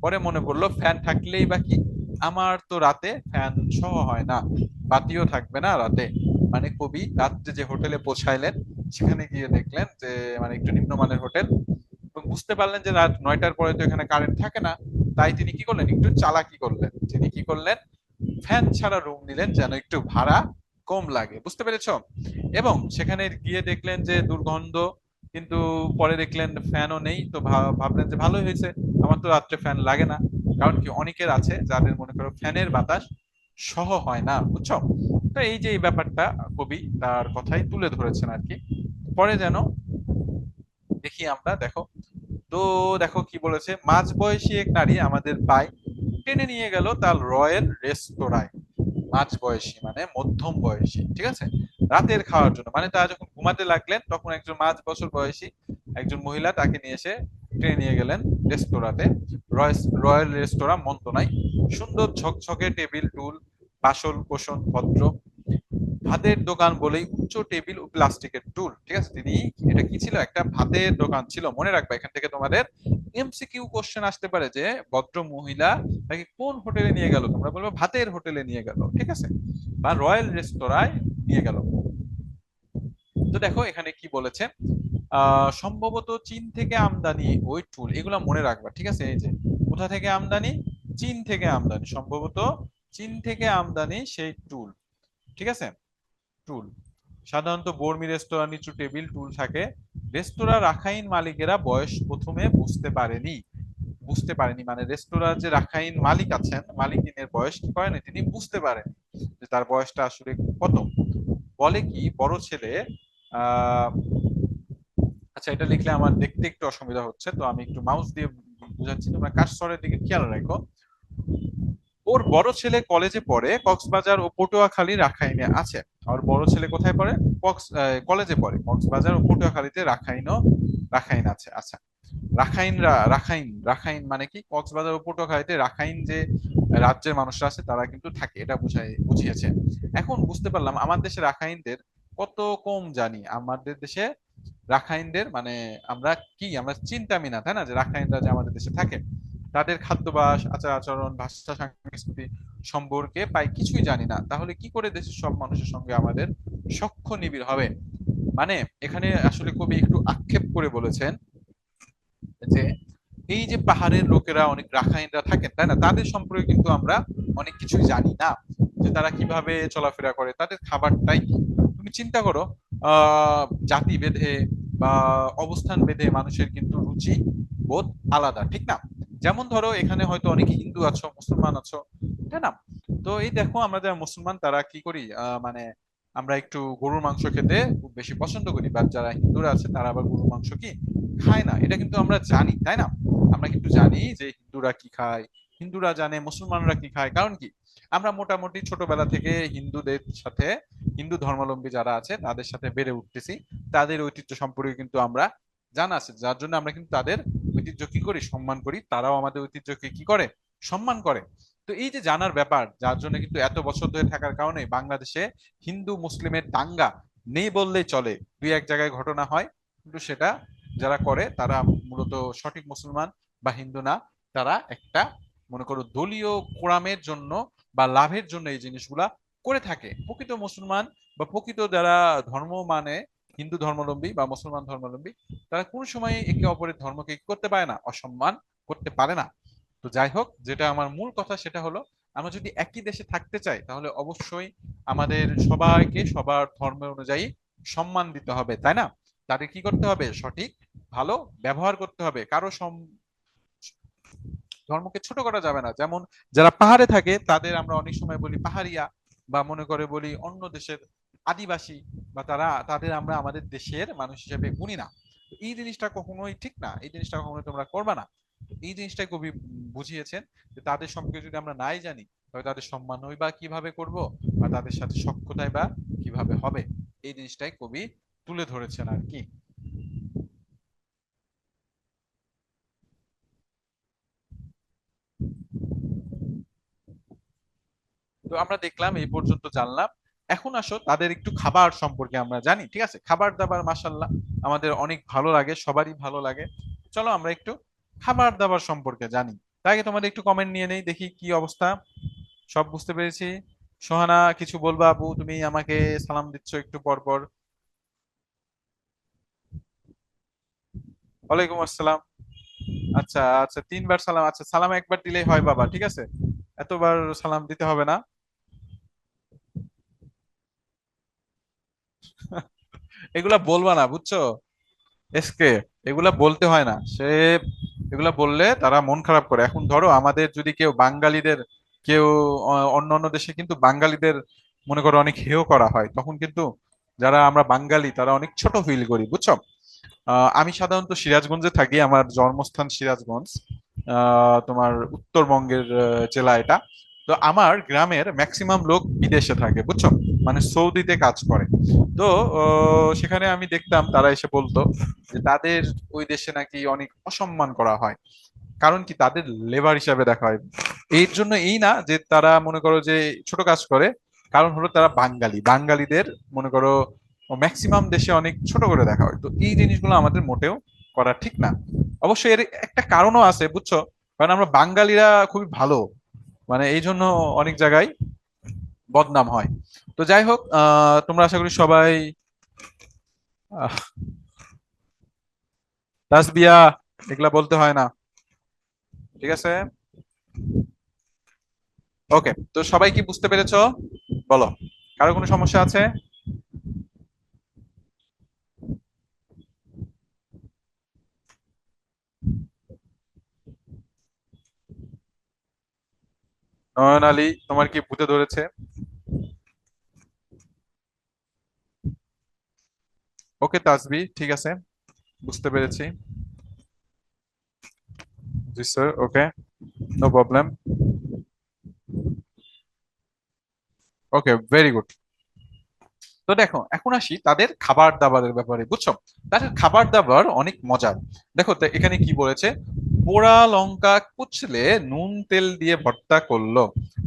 পরে মনে পড়লো ফ্যান থাকলেই বা কি, আমার তো রাতে ফ্যান সহ হয় না, বাতিও থাকবে না রাতে। মানে কবি রাত্রে যে হোটেলে পৌঁছাইলেন, সেখানে গিয়ে দেখলেন যে মানে একটু নিম্নমানের হোটেল, এবং বুঝতে পারলেন যে রাত 9টার পরে তো এখানে কারেন্ট থাকে না। তাই তিনি কি করলেন, একটু চালাকি করলেন। তিনি কি করলেন, ফ্যান ছাড়া রুম নিলেন, যেন একটু ভাড়া কম লাগে। বুঝতে পেরেছো? এবং সেখানে গিয়ে দেখলেন যে দুর্গন্ধ, কিন্তু পরে দেখলেন ফ্যানও নেই, তো ভাবলেন যে ভালোই হয়েছে, আমার তো রাত্রে ফ্যান লাগে না। কারণ কি, অনেকের আছে যাদের, মনে করো, ফ্যানের বাতাস সহ হয় না, বুঝছো? তো এই যে এই ব্যাপারটা কবি তার কথাই তুলে ধরেছেন আর কি। পরে যেন দেখি আমরা, দেখো, তো দেখো কি বলেছে, মাঝবয়সী এক নারী আমাদের পায় টেনে নিয়ে গেল তার রয়্যাল রেস্তোরাঁয়। মাঝ বয়সী মানে মধ্যম বয়সী, ঠিক আছে? রাতের খাওয়ার জন্য, মানে তারা যখন ঘুমাতে লাগলেন তখন একজন 5 বছর বয়সী একজন মহিলা তাকে নিয়ে এসে টেনে নিয়ে গেলেন রেস্তোরাঁতে। রয়্যাল রেস্তোরাঁ, মন্দ নাই, সুন্দর ঝকঝকে টেবিল টুল, বাসন কোসন ভদ্র, ভাতের দোকান বলেই উচ্চ টেবিল ও প্লাস্টিকের টুল। ঠিক আছে, তিনি, এটা কি ছিল, একটা ভাতের দোকান ছিল। মনে রাখবা, এখান থেকে তোমাদের এমসিকিউ কোশ্চেন আসতে পারে যে ভদ্র মহিলা তাকে কোন হোটেলে নিয়ে গেল, তোমরা বলবে ভাতের হোটেলে নিয়ে গেল, ঠিক আছে, বা রয়্যাল রেস্তোরাঁয় নিয়ে গেল। তো দেখো এখানে কি বলেছে, সম্ভবত চীন থেকে আমদানি ওই টুল, এগুলা মনে রাখবা, ঠিক আছে। এই যে কোথা থেকে আমদানি, চীন থেকে আমদানি, সম্ভবত চীন থেকে আমদানি সেই টুল, ঠিক আছে, টুল। সাধারণত বর্মি রেস্তোরাঁ নিচু টেবিল টুল থাকে। রেস্তোরাঁ রাখাইন মালিকেরা বয়স প্রথমে বুঝতে পারেনি, মানে রেস্তোরাঁ যে রাখাইন মালিক আছেন, মালিকিনের বয়স কি করেনি, তিনি বুঝতে পারেন যে তার বয়সটা আসলে কত। বলে কি বড় ছেলে, আহ আচ্ছা এটা লিখলে আমার দেখতে একটু অসুবিধা হচ্ছে, তো আমি একটু মাউস দিয়ে বুঝাচ্ছি, তোমরা কার্সরের দিকে খেয়াল রাখো। ওর বড় ছেলে কলেজে পড়ে, কক্সবাজার ও পটুয়াখালী রাখাইনে আছে। আর বড় ছেলে কোথায় পড়ে, কলেজে পড়ে, কক্সবাজার ও পটুয়াখালীতে রাখাইন আছে। আচ্ছা, রাখাইন মানে কি, কক্সবাজার ও পটুয়াখালীতে রাখাইন যে রাজ্যের মানুষরা আছে তারা কিন্তু থাকে, এটা বুঝিয়েছে। এখন বুঝতে পারলাম আমার দেশে রাখাইনদের কত কম জানি। আমাদের দেশে রাখাইনদের মানে আমরা চিন্তামি না, তাই না, যে রাখাইনরা যে আমাদের দেশে থাকে, তাদের খাদ্যাভ্যাস, আচার আচরণ, ভাষা, সংস্কৃতি সম্পর্কে প্রায় কিছুই জানি না। তাহলে কি করে দেশের সব মানুষের সঙ্গে আমাদের সখ্য নিবিড় হবে? মানে এখানে আসলে কবি একটু আক্ষেপ করে বলেছেন যে এই যে পাহাড়ের লোকেরা, অনেক রাখাইনরা থাকেন, তাই না, তাদের সম্পর্কে কিন্তু আমরা অনেক কিছুই জানি না, যে তারা কিভাবে চলাফেরা করে, তাদের খাবারটাই কি। তুমি চিন্তা করো, জাতি ভেদে বা অবস্থান ভেদে মানুষের কিন্তু রুচি বোধ আলাদা, ঠিক না? যেমন ধরো এখানে হয়তো অনেক হিন্দু আছো, মুসলমান আছো, তাই না? তো এই দেখো আমরা যারা মুসলমান তারা কি করি, মানে আমরা একটু গরুর মাংস খেতে খুব বেশি পছন্দ করি, বা যারা হিন্দুরা আছে তারা আবার গরুর মাংস কি খায় না, এটা কিন্তু আমরা জানি, তাই না? আমরা কিন্তু জানি যে হিন্দুরা কি খায়, হিন্দুরা জানে মুসলমানরা কি খায়। কারণ কি, আমরা মোটামুটি ছোটবেলা থেকে হিন্দুদের সাথে, হিন্দু ধর্মাবলম্বী যারা আছে তাদের সাথে বেড়ে উঠতেছি, তাদের ঐতিহ্য সম্পর্কে কিন্তু আমরা জানা আছে, যার জন্য আমরা কিন্তু তাদের ঐতিহ্য কি করি, সম্মান করি, তারাও আমাদের ঐতিহ্যকে কি করে, সম্মান করে। তো এই যে জানার ব্যাপার, যার জন্য কিন্তু এত বছর ধরে থাকার কারণে বাংলাদেশে হিন্দু মুসলিমের দাঙ্গা নেই বললেই চলে। দুই এক জায়গায় ঘটনা হয়, কিন্তু সেটা যারা করে তারা মূলত সঠিক মুসলমান বা হিন্দু না, তারা একটা, মনে করো, দলীয় কোরামের জন্য বা লাভের জন্য এই জিনিসগুলা করে থাকে। প্রকৃত মুসলমান বা প্রকৃত যারা ধর্ম মানে হিন্দু ধর্মাবলম্বী বা মুসলমান ধর্মাবলম্বী, তারা কোন সময় একে অপরের ধর্মকে কি করতে পারে না, অসম্মান করতে পারে না। তো যাই হোক, যেটা আমার মূল কথা সেটা হলো, আমরা যদি একই দেশে থাকতে চাই তাহলে অবশ্যই আমাদের সবাইকে সবার ধর্ম অনুযায়ী সম্মান দিতে হবে, তাই না? তাদের কি করতে হবে, সঠিক ভালো ব্যবহার করতে হবে, কারো ধর্মকে ছোট করা যাবে না। যেমন যারা পাহাড়ে থাকে তাদের আমরা অনেক সময় বলি পাহাড়িয়া, বা মনে করে বলি অন্য দেশের আদিবাসী, বা তাদের আমরা আমাদের দেশের মানুষ হিসেবে গুনি না। এই জিনিসটা কখনোই ঠিক না, এই জিনিসটা কখনোই তোমরা করবা না। এই জিনিসটাই কবি বুঝিয়েছেন, যে তাদের সম্পর্কে যদি আমরা নাই জানি তবে তাদের সম্মানই বা কিভাবে করব, বা তাদের সাথে সখ্যতাই বা কিভাবে হবে, এই জিনিসটাই কবি তুলে ধরেছেন আর কি। তো আমরা দেখলাম এই পর্যন্ত জানলাম। এখন আসো তাদের একটু খাবার সম্পর্কে আমরা জানি, ঠিক আছে, খাবার দাবার মাশাল্লাহ আমাদের অনেক ভালো লাগে, সবারই ভালো লাগে। চলো আমরা একটু খাবার দাবার সম্পর্কে জানি। তাই আগে তোমাদের একটু কমেন্ট নিয়ে নেই, দেখি কি অবস্থা। সব বুঝতে পেরেছি। সোহানা কিছু বলবা আপু, তুমি আমাকে সালাম দিচ্ছ একটু পর পর। ওয়ালাইকুম আসসালাম। আচ্ছা আচ্ছা, 3বার সালাম, আচ্ছা সালাম একবার দিলেই হয় বাবা, ঠিক আছে, এতবার সালাম দিতে হবে না। এগুলা বলবা না, বুঝছো এসকে, এগুলা বলতে হয় না। এগুলা বললে তারা মন খারাপ করে। এখন ধরো আমাদের যদি কেউ বাঙালিদের, কেউ অন্য অন্য দেশে কিন্তু বাঙালিদের মনে করো অনেক হেয় করা হয়, তখন কিন্তু যারা আমরা বাঙালি তারা অনেক ছোট ফিল করি, বুঝছো? আমি সাধারণত সিরাজগঞ্জে থাকি, আমার জন্মস্থান সিরাজগঞ্জ, তোমার উত্তরবঙ্গের জেলা এটা। তো আমার গ্রামের ম্যাক্সিমাম লোক বিদেশে থাকে, বুঝছো, মানে সৌদিতে কাজ করে। তো সেখানে আমি দেখতাম তারা এসে বলতো যে তাদের ওই দেশে নাকি অনেক অসম্মান করা হয়। কারণ কি, তাদের লেবার হিসাবে দেখা হয়। এর জন্য এই না যে তারা মনে করো যে ছোট কাজ করে, কারণ হলো তারা বাঙালি, বাঙালিদের মনে করো ম্যাক্সিমাম দেশে অনেক ছোট করে দেখা হয়। তো এই জিনিসগুলো আমাদের মোটেও করা ঠিক না। অবশ্যই এর একটা কারণও আছে, বুঝছো, কারণ আমরা বাঙালিরা খুবই ভালো, মানে এই জন্য অনেক জায়গায় বদনাম হয়। তো যাই হোক, তোমরা আশা করি সবাই আহ, তাসবিয়া এগুলা বলতে হয় না, ঠিক আছে? ওকে, তো সবাই কি বুঝতে পেরেছো? বলো, কারো কোনো সমস্যা আছে? নয়ন আলী, তোমার কি ভূতে ধরেছে? ওকে তাসবি, ঠিক আছে, বুঝতে পেরেছি। জি স্যার, ওকে, নো প্রবলেম। ওকে, ভেরি গুড। তো দেখো, এখন আসি তাদের খাবার দাবারের ব্যাপারে, বুঝছো। তাদের খাবার দাবার অনেক মজার। দেখো তো এখানে কি বলেছে, পোড়া লঙ্কা কুচলে নুন তেল দিয়ে ভর্তা করলো।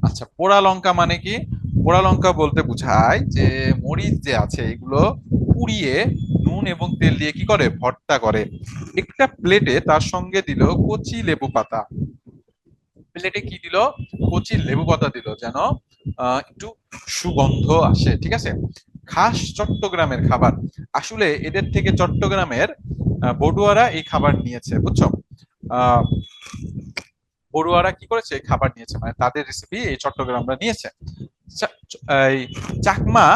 আচ্ছা, পোড়া লঙ্কা মানে কি? পোড়া লঙ্কা বলতে বোঝায় যে মরিচ যে আছে এগুলো পুড়িয়ে নুন এবং তেল দিয়ে কি করে, ভর্তা করে। একটা প্লেটে তার সঙ্গে দিল কচি লেবু পাতা। প্লেটে কি দিল? কচি লেবু পাতা দিল, যেন একটু সুগন্ধ আসে, ঠিক আছে। খাস চট্টগ্রামের খাবার। আসলে এদের থেকে চট্টগ্রামের বড়ুয়ারা এই খাবার নিয়েছে, বুঝছো। আহ বড়ুয়ারা কি করেছে, খাবার নিয়েছে, মানে তাদের রেসিপি এই চট্টগ্রামরা নিয়েছে। এই চাকমা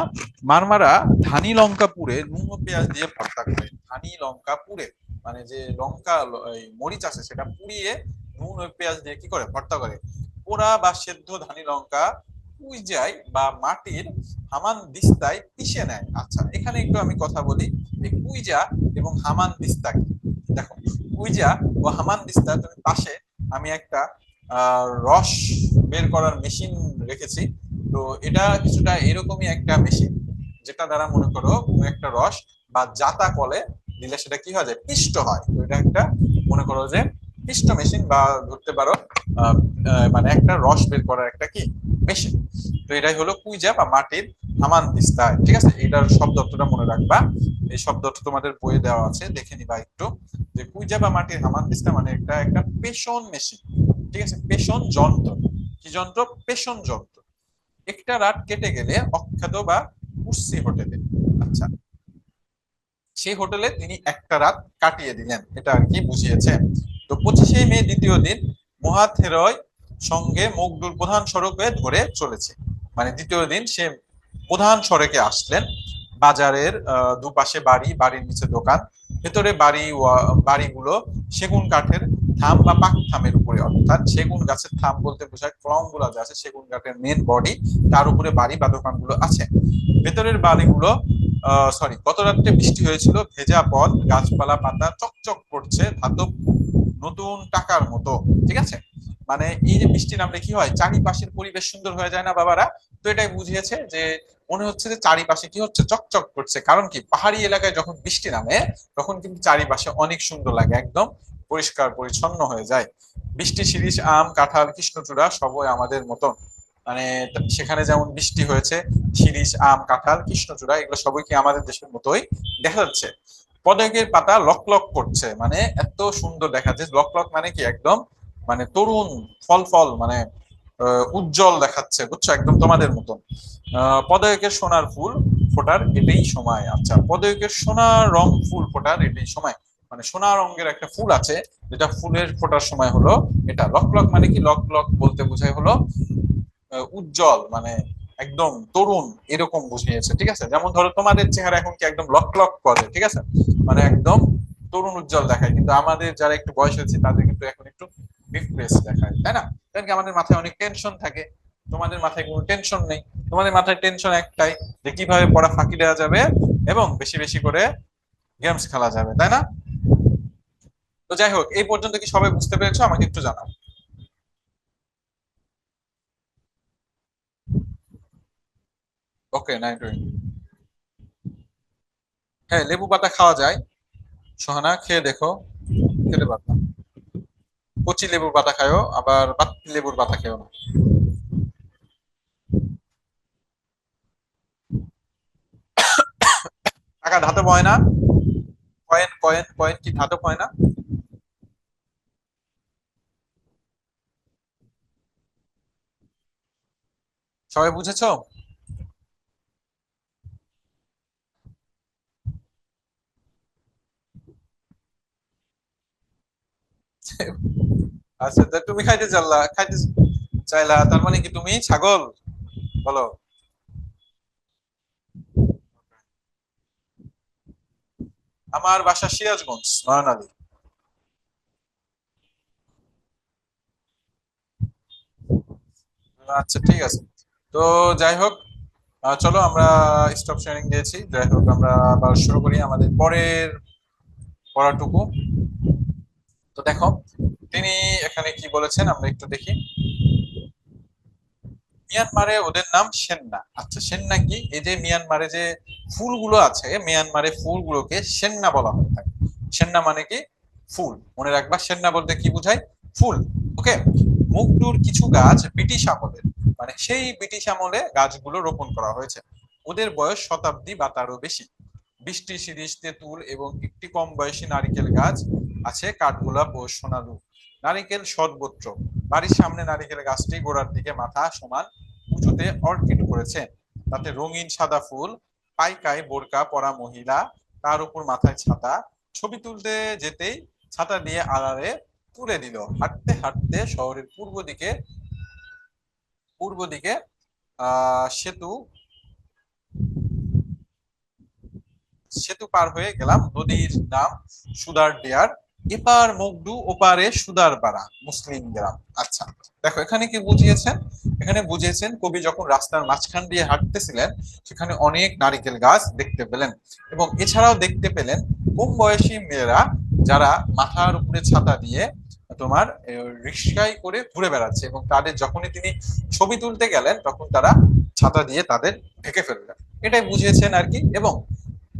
মারমারা ধানি লঙ্কা পুড়ে নুন ও পেঁয়াজ দিয়ে ভর্তা করে। ধানি লঙ্কা পুড়ে, মানে যে লঙ্কা এই মরিচ আছে সেটা পুড়িয়ে নুন ও পেঁয়াজ দিয়ে কি করে, ভর্তা করে। পোড়া বা সেদ্ধ ধানি লঙ্কা কুইজাই বা মাটির হামান দিস্তায় পিষে নেয়। আচ্ছা, এখানে একটু আমি কথা বলি, এই কুইজা এবং হামান দিস্তা কি। দেখো, কুইজা ও হামান দিস্তা, তুমি পাশে আমি একটা রস বের করার মেশিন রেখেছি। তো এটা কিছুটা এরকমই একটা মেশিন, যেটা দ্বারা মনে করো কোনো একটা রস বা জাতা কলে দিলে সেটা কি হয়, যায় পিষ্ট হয়। তো এটা একটা মনে করো যে পিষ্ট মেশিন, বা ধরতে পারো আহ, মানে একটা রস বের করার একটা কি মেশিন। তো এটাই হলো কুইজা বা মাটির হামান দিস্তা, ঠিক আছে। এটার শব্দ অর্থটা মনে রাখবা। এই শব্দ অর্থ তোমাদের বইয়ে দেওয়া আছে, দেখে নিবা একটু। যে কুইজা বা মাটির হামান দিস্তা মানে একটা একটা পেষণ মেশিন, ঠিক আছে, পেষণ যন্ত্র। কি যন্ত্র? পেষণ যন্ত্র। একটা রাত কেটে গেলে অখ্যাত বা কুর্সি হোটেলে। আচ্ছা, সেই হোটেলে তিনি একটা রাত কাটিয়ে দিলেন, এটা আর কি বুঝিয়েছে। তো 25শে মে দ্বিতীয় দিন মহাথেরয় সঙ্গে মকদুল প্রধান সড়কে ধরে চলেছে। মানে দ্বিতীয় দিন সে প্রধান সড়কে আসলেন। বাজারের দুপাশে বাড়ি, বাড়ির নিচে দোকান। ভেতরে বাড়িগুলো সেগুন কাঠের থাম বা পাক থামের উপরে, অর্থাৎ সেগুন গাছের থাম বলতে বোঝায় ক্লম গুলো যে আছে সেগুন কাঠের মেন বডি, তার উপরে বাড়ি বা দোকানগুলো আছে। ভেতরের বাড়িগুলো সরি, গত রাত্রে বৃষ্টি হয়েছিল, ভেজা পথ, গাছপালা পাতা চকচক করছে ধাতব নতুন টাকার মতো, ঠিক আছে। মানে এই যে বৃষ্টি নামলে কি হয়, চারিপাশের পরিবেশ সুন্দর হয়ে যায় না বাবারা? তো এটাই বুঝিয়েছে যে মনে হচ্ছে যে চারিপাশে কি হচ্ছে, চকচক করছে। কারণ কি, পাহাড়ি এলাকায় যখন বৃষ্টি নামে তখন কিন্তু চারিপাশে অনেক সুন্দর লাগে, একদম পরিষ্কার পরিচ্ছন্ন হয়ে যায়। বৃষ্টি শিরীষ আম কাঁঠাল কৃষ্ণচূড়া সবই আমাদের মতন। মানে সেখানে যেমন বৃষ্টি হয়েছে, শিরীষ আম কাঁঠাল কৃষ্ণচূড়া এগুলো সবই কি আমাদের দেশের মতোই দেখা যাচ্ছে। পদকের পাতা লক লক করছে, মানে এত সুন্দর দেখা যাচ্ছে। লক লক মানে কি, একদম মানে তরুণ, ফল ফল, মানে উজ্জ্বল দেখাচ্ছে, বুঝছো, একদম তোমাদের মতন। পদকের সোনার ফুল ফোটার এটাই সময়। আচ্ছা, পদকের সোনা রং ফুল ফোটার এটাই সময়, মানে সোনা রঙের একটা ফুল আছে, যেটা ফুলের ফোটার সময় হলো এটা। লক লক মানে কি, লক লক বলতে বোঝায় হলো উজ্জ্বল, মানে একদম তরুণ, এরকম বুঝিয়েছে, ঠিক আছে। যেমন ধরো তোমাদের চেহারা এখন কি একদম লক লক করে, ঠিক আছে, মানে একদম তরুণ উজ্জ্বল দেখায়। কিন্তু আমাদের যারা একটু বয়স হয়েছে তাদের কিন্তু এখন একটু রিফ্রেশ দেখায়, তাই না? কারণ কি, আমাদের মাথায় অনেক টেনশন থাকে, তোমাদের মাথায় কোনো টেনশন নেই। তোমাদের মাথায় টেনশন একটাই, যে কিভাবে পড়া ফাঁকি দেওয়া যাবে এবং বেশি বেশি করে গেমস খেলা যাবে, তাই না? তো যাই হোক, এই পর্যন্ত কি সবাই বুঝতে পেরেছো? আমাকে একটু জানাও। ওকে, 920। হ্যাঁ, লেবু পাতা খাওয়া যায়। সোহানা, খেয়ে দেখো, খেতে পারবা। কচি লেবুর পাতা খায়ও, আবার বাত্তি লেবুর পাতা খেও না। টাকা ধাতব হয় না? কয়েন কয়েন কয়েন কি ধাতব হয় না? সবাই বুঝেছো? আচ্ছা, তা তুমি খাইতে চাইলা, তার মানে কি তুমি ছাগল? বলো। আমার বাসা সিরাজগঞ্জ, নয়নালী। আচ্ছা, ঠিক আছে। তো যাই হোক, চলো আমরা স্টপ শেয়ারিং দিয়েছি, যাই হোক আমরা আবার শুরু করি আমাদের পরের পড়াটুকু। তো দেখো, তিনি এখানে কি বলেছেন আমরা একটু দেখি। মিয়ানমারে ওদের নাম সেন্না। আচ্ছা, সেন্না কি? এই যে মিয়ানমারে যে ফুলগুলো আছে, মিয়ানমারে ফুলগুলোকে সেন্না বলা হয়ে থাকে। সেন্না মানে কি? ফুল। মনে রাখবা, সেন্না বলতে কি বোঝায়? ফুল। ওকে। মুগডুর কিছু গাছ ব্রিটিশ আমলের, মানে সেই ব্রিটিশ আমলে গাছগুলো রোপণ করা হয়েছে। ওদের বয়স শতাব্দী বা তারও বেশি। বৃষ্টি, শিরীষ, তেঁতুল এবং একটি কম বয়সী নারিকেল গাছ আছে, কাঠগোলাপ ও সোনালু। নারিকেল সর্বত্র। বাড়ির সামনে নারিকেল গাছটি গোড়ার দিকে মাথা সমান উঁচুতে অর্কিড করেছে। তাতে রঙিন সাদা ফুল। পাইকায় বোরকা পরা মহিলা, তার উপর মাথায় ছাতা। ছবি তুলতে যেতেই ছাতা দিয়ে আড়ালে তুলে দিল। হাঁটতে হাঁটতে শহরের পূর্ব দিকে সেতু সেতু পার হয়ে গেলাম। নদীর নাম সুদার ডেয়ার। এপার মগডু, ওপারে সুদার পাড়া, মুসলিম গ্রাম। আচ্ছা, দেখো এখানে কি বুঝিয়েছেন? এখানে বুঝিয়েছেন কবি যখন রাস্তার মাঝখান দিয়ে হাঁটতেছিলেন, সেখানে অনেক নারিকেল গাছ দেখতে পেলেন, এবং এছাড়াও দেখতে পেলেন কম বয়সী মেয়েরা, যারা মাথার উপরে ছাতা দিয়ে তোমার রিক্সায় করে ঘুরে বেড়াচ্ছে, এবং তাদের যখনই তিনি ছবি তুলতে গেলেন তখন তারা ছাতা দিয়ে তাদের ঢেকে ফেললেন। এটাই বুঝিয়েছেন আর কি। এবং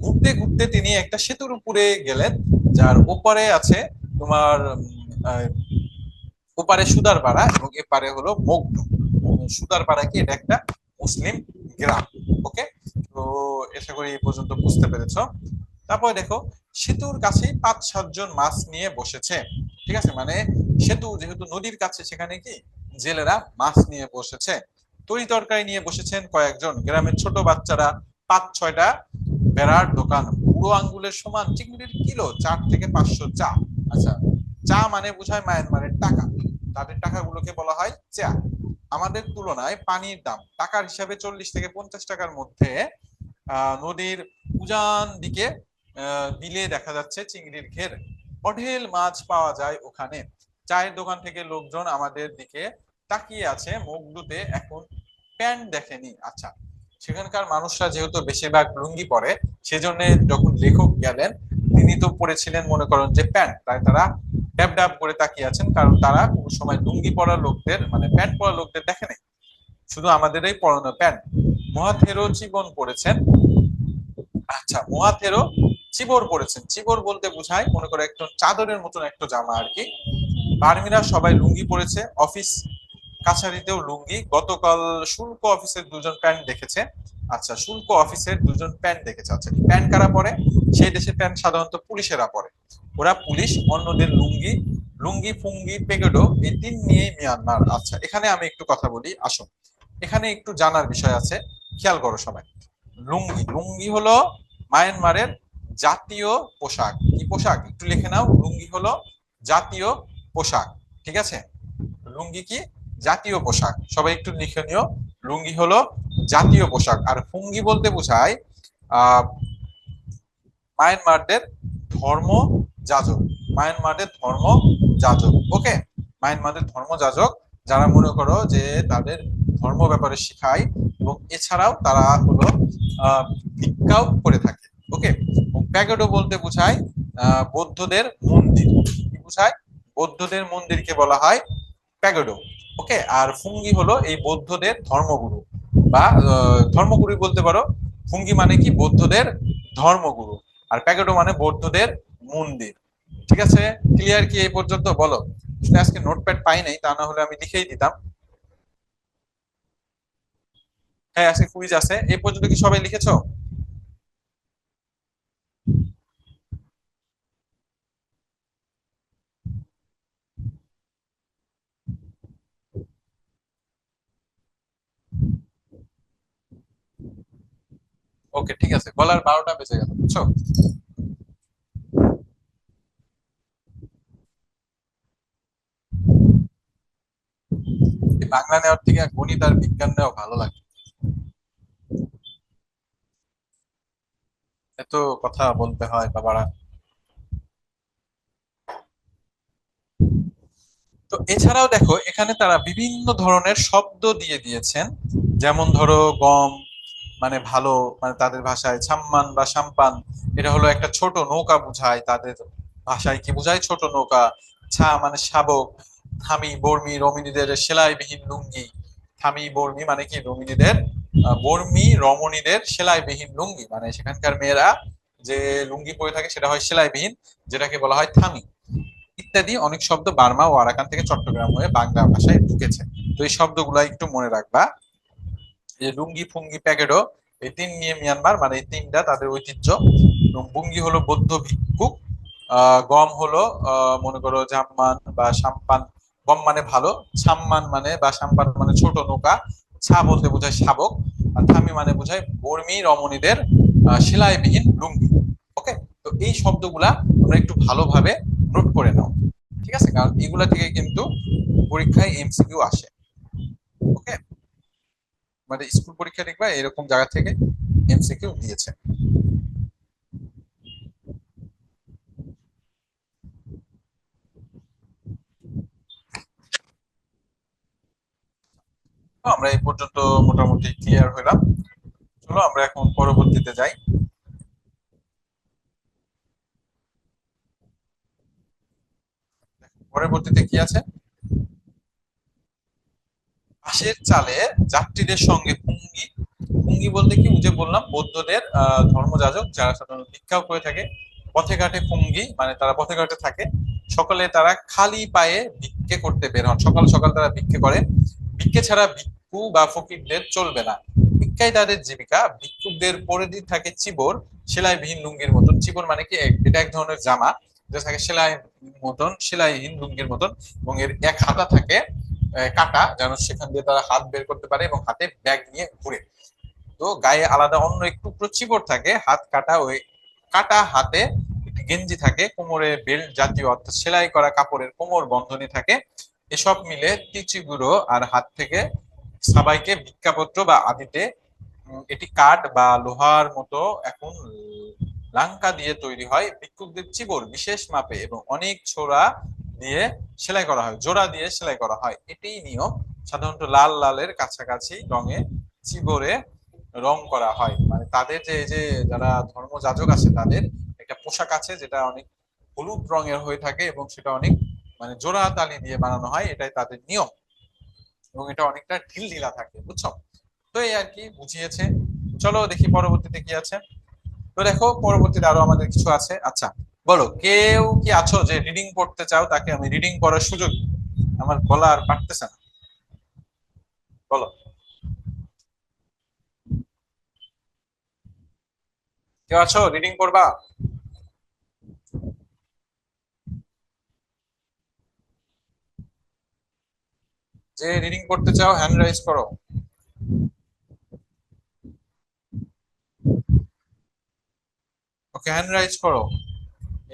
ঘুরতে ঘুরতে তিনি একটা সেতুর উপরে গেলেন, যার ওপারে আছে তোমার ওপারে সুদারপাড়া এবং এপারে হলো মগডু। সুদারপাড়া কি? এটা একটা মুসলিম গ্রাম। ওকে। তো আশা করি এই পর্যন্ত বুঝতে পেরেছো। তারপরে দেখো, সেতুর কাছেই 5-7 জন মাছ নিয়ে বসেছে। ঠিক আছে, মানে সেতু যেহেতু নদীর কাছে, সেখানে কি জেলেরা মাছ নিয়ে বসেছে। তরি তরকারি নিয়ে বসেছেন কয়েকজন। গ্রামের ছোট বাচ্চারা 5-6টা বেড়ার দোকান। বুড়ো আঙ্গুলের সমান চিংড়ির কিলো 4 থেকে 500 চা। আচ্ছা, চা মানে বোঝায় মায়ানমারের টাকা। তাদের টাকাগুলোকে বলা হয় চা। আমাদের তুলনায় পানির দাম টাকার হিসাবে 40 থেকে 50 টাকার মধ্যে। নদীর উজান দিকে বিলে দেখা যাচ্ছে চিংড়ির ঘের। অঢেল মাছ পাওয়া যায় ওখানে। চায়ের দোকান থেকে লোকজন আমাদের দিকে তাকিয়ে আছে। মগডুতে এখন প্যান্ট দেখেনি। আচ্ছা, সেখানকার মানুষরা যেহেতু বেশিরভাগ লুঙ্গি পরে, সেজন্য যখন লেখক গেলেন, তিনি তো পরেছিলেন মনে করেন যে প্যান্ট, তাই তারা ড্যাব ড্যাব করে তাকিয়ে আছেন, কারণ তারা কোনো সময় লুঙ্গি পরা লোকদের, মানে প্যান্ট পরা লোকদের দেখে নাই, শুধু আমাদেরই পরনে প্যান্ট। মহাথেরো জীবন পড়েছেন। আচ্ছা, মহাথেরো চিবর পড়েছেন। চিবর বলতে বোঝায় মনে করো একটু চাদরের মতন একটা জামা আর কি। বার্মিরা সবাই লুঙ্গি পরেছে, অফিস কাছারিতেও লুঙ্গি। গতকাল শুল্ক অফিসের 2 জন প্যান্ট দেখেছে। আচ্ছা, শুল্ক অফিসের 2 জন প্যান্ট দেখেছে। আচ্ছা, প্যান্ট কারা পরে? সেই দেশে প্যান্ট সাধারণত পুলিশেরা পরে। ওরা পুলিশ, অন্যদের লুঙ্গি। লুঙ্গি, ফুঙ্গি, পেগেডো, এই 3 নিয়েই মিয়ানমার। আচ্ছা, এখানে আমি একটু কথা বলি, আসো। এখানে একটু জানার বিষয় আছে, খেয়াল করো সবাই। লুঙ্গি, লুঙ্গি হলো মায়ানমারের জাতীয় পোশাক। কি পোশাক? একটু লিখে নাও, লুঙ্গি হলো জাতীয় পোশাক। ঠিক আছে, লুঙ্গি কি? জাতীয় পোশাক। সবাই একটু লিখে নিও, লুঙ্গি হলো জাতীয় পোশাক। আর ফুঙ্গি বলতে বোঝায় আহ মায়ানমারদের ধর্ম যাজক। মায়ানমারদের ধর্ম যাজক। ওকে। মায়ানমারদের ধর্ম যাজক, যারা মনে করো যে তাদের ধর্ম ব্যাপারে শিখায়, এবং এছাড়াও তারা হলো ভিক্ষাও করে থাকে। ওকে। প্যাগোডো বলতে বোঝায় বৌদ্ধদের মন্দির। কি বোঝায়? বৌদ্ধদের মন্দিরকে বলা হয় প্যাগোডো। ওকে। আর ফুঙ্গি হলো এই বৌদ্ধদের ধর্মগুরু। বা ধর্মগুরু বলতে পারো। ফুঙ্গি মানে কি, বৌদ্ধদের ধর্মগুরু। আর প্যাগোডা মানে বৌদ্ধদের মন্দির। ঠিক আছে, ক্লিয়ার কি এই পর্যন্ত? বলো। আসলে আজকে নোটপ্যাড পাই নাই, তা না হলে আমি লিখেই দিতাম। হ্যাঁ, আজকে কুইজ আছে। এই পর্যন্ত কি সবাই লিখেছো? ওকে, ঠিক আছে, গলার 12টা বেজে গেল, বুঝছো? এই বাংলা নেওয়ার থেকে গণিত আর বিজ্ঞান নেওয়া ভালো লাগে। এত কথা বলতে হয় বাবারা। তো এছাড়াও দেখো, এখানে তারা বিভিন্ন ধরনের শব্দ দিয়ে দিয়েছেন। যেমন ধরো গম মানে ভালো, মানে তাদের ভাষায় ছাম্মান বা সাম্পান, এটা হলো একটা ছোট নৌকা বোঝায়। তাদের ভাষায় কি বোঝায়? ছোট নৌকা। ছা মানে শাবক। থামি বর্মি রমিনীদের সেলাইবিহীন লুঙ্গি। থামি বর্মি মানে কি, রমিনীদের বর্মি রমণীদের সেলাইবিহীন লুঙ্গি, মানে সেখানকার মেয়েরা যে লুঙ্গি পরে থাকে সেটা হয় সেলাইবিহীন, যেটাকে বলা হয় থামি। ইত্যাদি অনেক শব্দ বার্মা ও আরাকান থেকে চট্টগ্রাম হয়ে বাংলা ভাষায় ঢুকেছে। তো এই শব্দগুলো একটু মনে রাখবা। যে লুঙ্গি ফুঙ্গি প্যাকেটও, এই তিন নিয়ে মিয়ানমার, মানে এই তিনটা তাদের ঐতিহ্য। এবং বুঙ্গি হলো বৌদ্ধ ভিক্ষুক। গম হলো মনে করো জাম্মান বা সাম্পান। গম মানে ভালো। ছাম্মান মানে বা সাম্পান মানে ছোট নৌকা। ছা বলতে বোঝায় শাবক। আর থামি মানে বোঝায় বর্মী রমণীদের সেলাইবিহীন লুঙ্গি। ওকে। তো এই শব্দগুলা তোমরা একটু ভালোভাবে নোট করে নাও। ঠিক আছে, কারণ এগুলা থেকে কিন্তু পরীক্ষায় এমসিকিউ আসে। ওকে। মানে স্কুল পরীক্ষা দেখবা এরকম জায়গা থেকে এমসিকিউ দিয়েছে। তো আমরা এই পর্যন্ত মোটামুটি ক্লিয়ার হইলাম। চলো আমরা এখন পরবর্তীতে যাই। পরবর্তীতে কি আছে? বাঁশের চালে যাত্রীদের সঙ্গে ভঙ্গি। ভঙ্গি বলতে কি, যে বললাম বৌদ্ধদের ধর্মযাজক যারা সাধারণত ভিক্ষাও করে থাকে। পথে ঘাটে ভঙ্গি মানে তারা পথে ঘাটে থাকে। সকালে তারা খালি পায়ে ভিক্ষে করতে বের হন, সকাল সকাল তারা ভিক্ষে করে। ভিক্ষে ছাড়া ভিক্ষু বা ফকিরদের চলবে না। ভিক্ষাই তাদের জীবিকা। ভিক্ষুকদের পরিধি থাকে চিবর, সেলাইবিহীন লুঙ্গির মতন। চিবর মানে কি, এটা এক ধরনের জামা, যেটা থাকে সেলাই মতন, সেলাইহীন লুঙ্গির মতন। এবং এর এক হাতা থাকে কাটা, যেন সেখান দিয়ে তারা হাত বের করতে পারে এবং হাতে ব্যাগ নিয়ে ঘুরে। তো গায়ে আলাদা অন্য একটু চিবর থাকে, হাত কাটা। ওই কাটা হাতে একটি গেঞ্জি থাকে, কোমরে বেল্ট জাতীয় অর্থাৎ সেলাই করা কাপড়ের কোমর বন্ধনী থাকে। এসব মিলে তিচিগুড়ো আর হাত থেকে সবাইকে ভিক্ষাপত্র বা আদিতে এটি কাঠ বা লোহার মতো এখন লাঙ্কা দিয়ে তৈরি হয়। ভিক্ষুকদের চিবর বিশেষ মাপে এবং অনেক ছোড়া দিয়ে সেলাই করা হয়, জোড়া দিয়ে সেলাই করা হয়, এটাই নিয়ম। সাধারণত লাল লালের কাছাকাছি রঙে চিবরে রং করা হয়। মানে তাদের যে এই যে যারা ধর্মযাজক আছে তাদের একটা পোশাক আছে যেটা অনেক হলুদ রঙের হয়ে থাকে এবং সেটা অনেক মানে জোড়া তালি দিয়ে বানানো হয়, এটাই তাদের নিয়ম। এবং এটা অনেকটা ঢিল ঢিলা থাকে, বুঝছো? তো এই আর কি বুঝিয়েছে। চলো দেখি পরবর্তীতে কি আছে। তো দেখো পরবর্তীতে আরো আমাদের কিছু আছে। আচ্ছা, বলো কেউ কি আছো যে রিডিং পড়তে চাও, তাকে আমি রিডিং পড়ার সুযোগ দিই। আমার গলা আর পারতেছে না। বলো, কেউ আছো রিডিং পড়বা? যে রিডিং পড়তে চাও হ্যান্ড রাইজ করো। ওকে, হ্যান্ড রাইজ করো।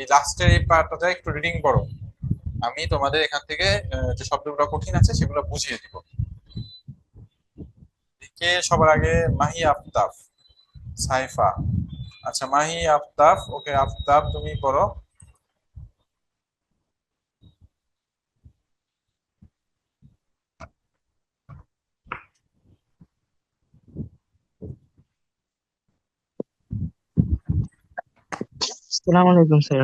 এই লাস্টের এই পার্টটা একটু রিডিং পড়ো। আমি তোমাদের এখান থেকে যে শব্দগুলো কঠিন আছে সেগুলো বুঝিয়ে দিব। কে সবার আগে? মাহি আফতাব, সাইফা। আচ্ছা, মাহি আফতাব, ওকে আফতাব তুমি পড়ো। আসসালামু আলাইকুম স্যার।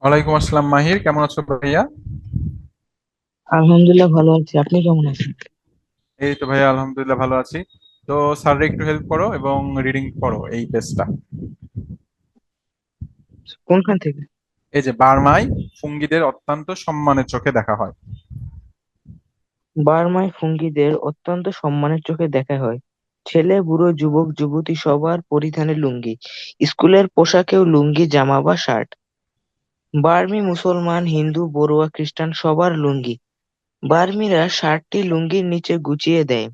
ওয়ালাইকুম আসসালাম মাহির, কেমন আছো ভাইয়া? আলহামদুলিল্লাহ ভালো আছি, আপনি কেমন আছেন? এই তো ভাইয়া আলহামদুলিল্লাহ ভালো আছি। তো স্যার একটু হেল্প করো এবং রিডিং করো এই পেজটা। কোনখান থেকে? এই যে বার্মায় ফুঙ্গিদের অত্যন্ত সম্মানের চোখে দেখা হয়। বার্মায় ফুঙ্গিদের অত্যন্ত সম্মানের চোখে দেখা হয়। ছেলে বুড়ো যুবক যুবতী সবার পরিধানে লুঙ্গি। স্কুলের পোশাকেও লুঙ্গি জামা বা শার্ট। বার্মি মুসলমান হিন্দু বড়ুয়া খ্রিস্টান সবার লুঙ্গি। বার্মিরা শার্টটি লুঙ্গির নিচে গুছিয়ে দেয়।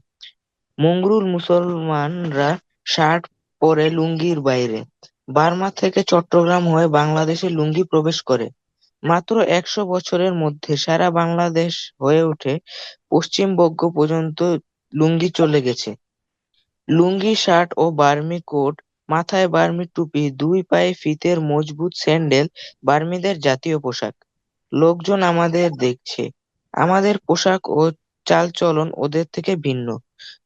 মংরুল মুসলমানরা শার্ট পরে লুঙ্গির বাইরে। বার্মা থেকে চট্টগ্রাম হয়ে বাংলাদেশে লুঙ্গি প্রবেশ করে। মাত্র ১০০ বছরের মধ্যে সারা বাংলাদেশ হয়ে ওঠে পশ্চিমবঙ্গ পর্যন্ত লুঙ্গি চলে গেছে। লুঙ্গি, শার্ট ও বার্মি কোট, মাথায় বার্মি টুপি, দুই পায়ে ফিতের মজবুত স্যান্ডেল বার্মিদের জাতীয় পোশাক। লোকজন আমাদের দেখছে, আমাদের পোশাক ও চালচলন ওদের থেকে ভিন্ন।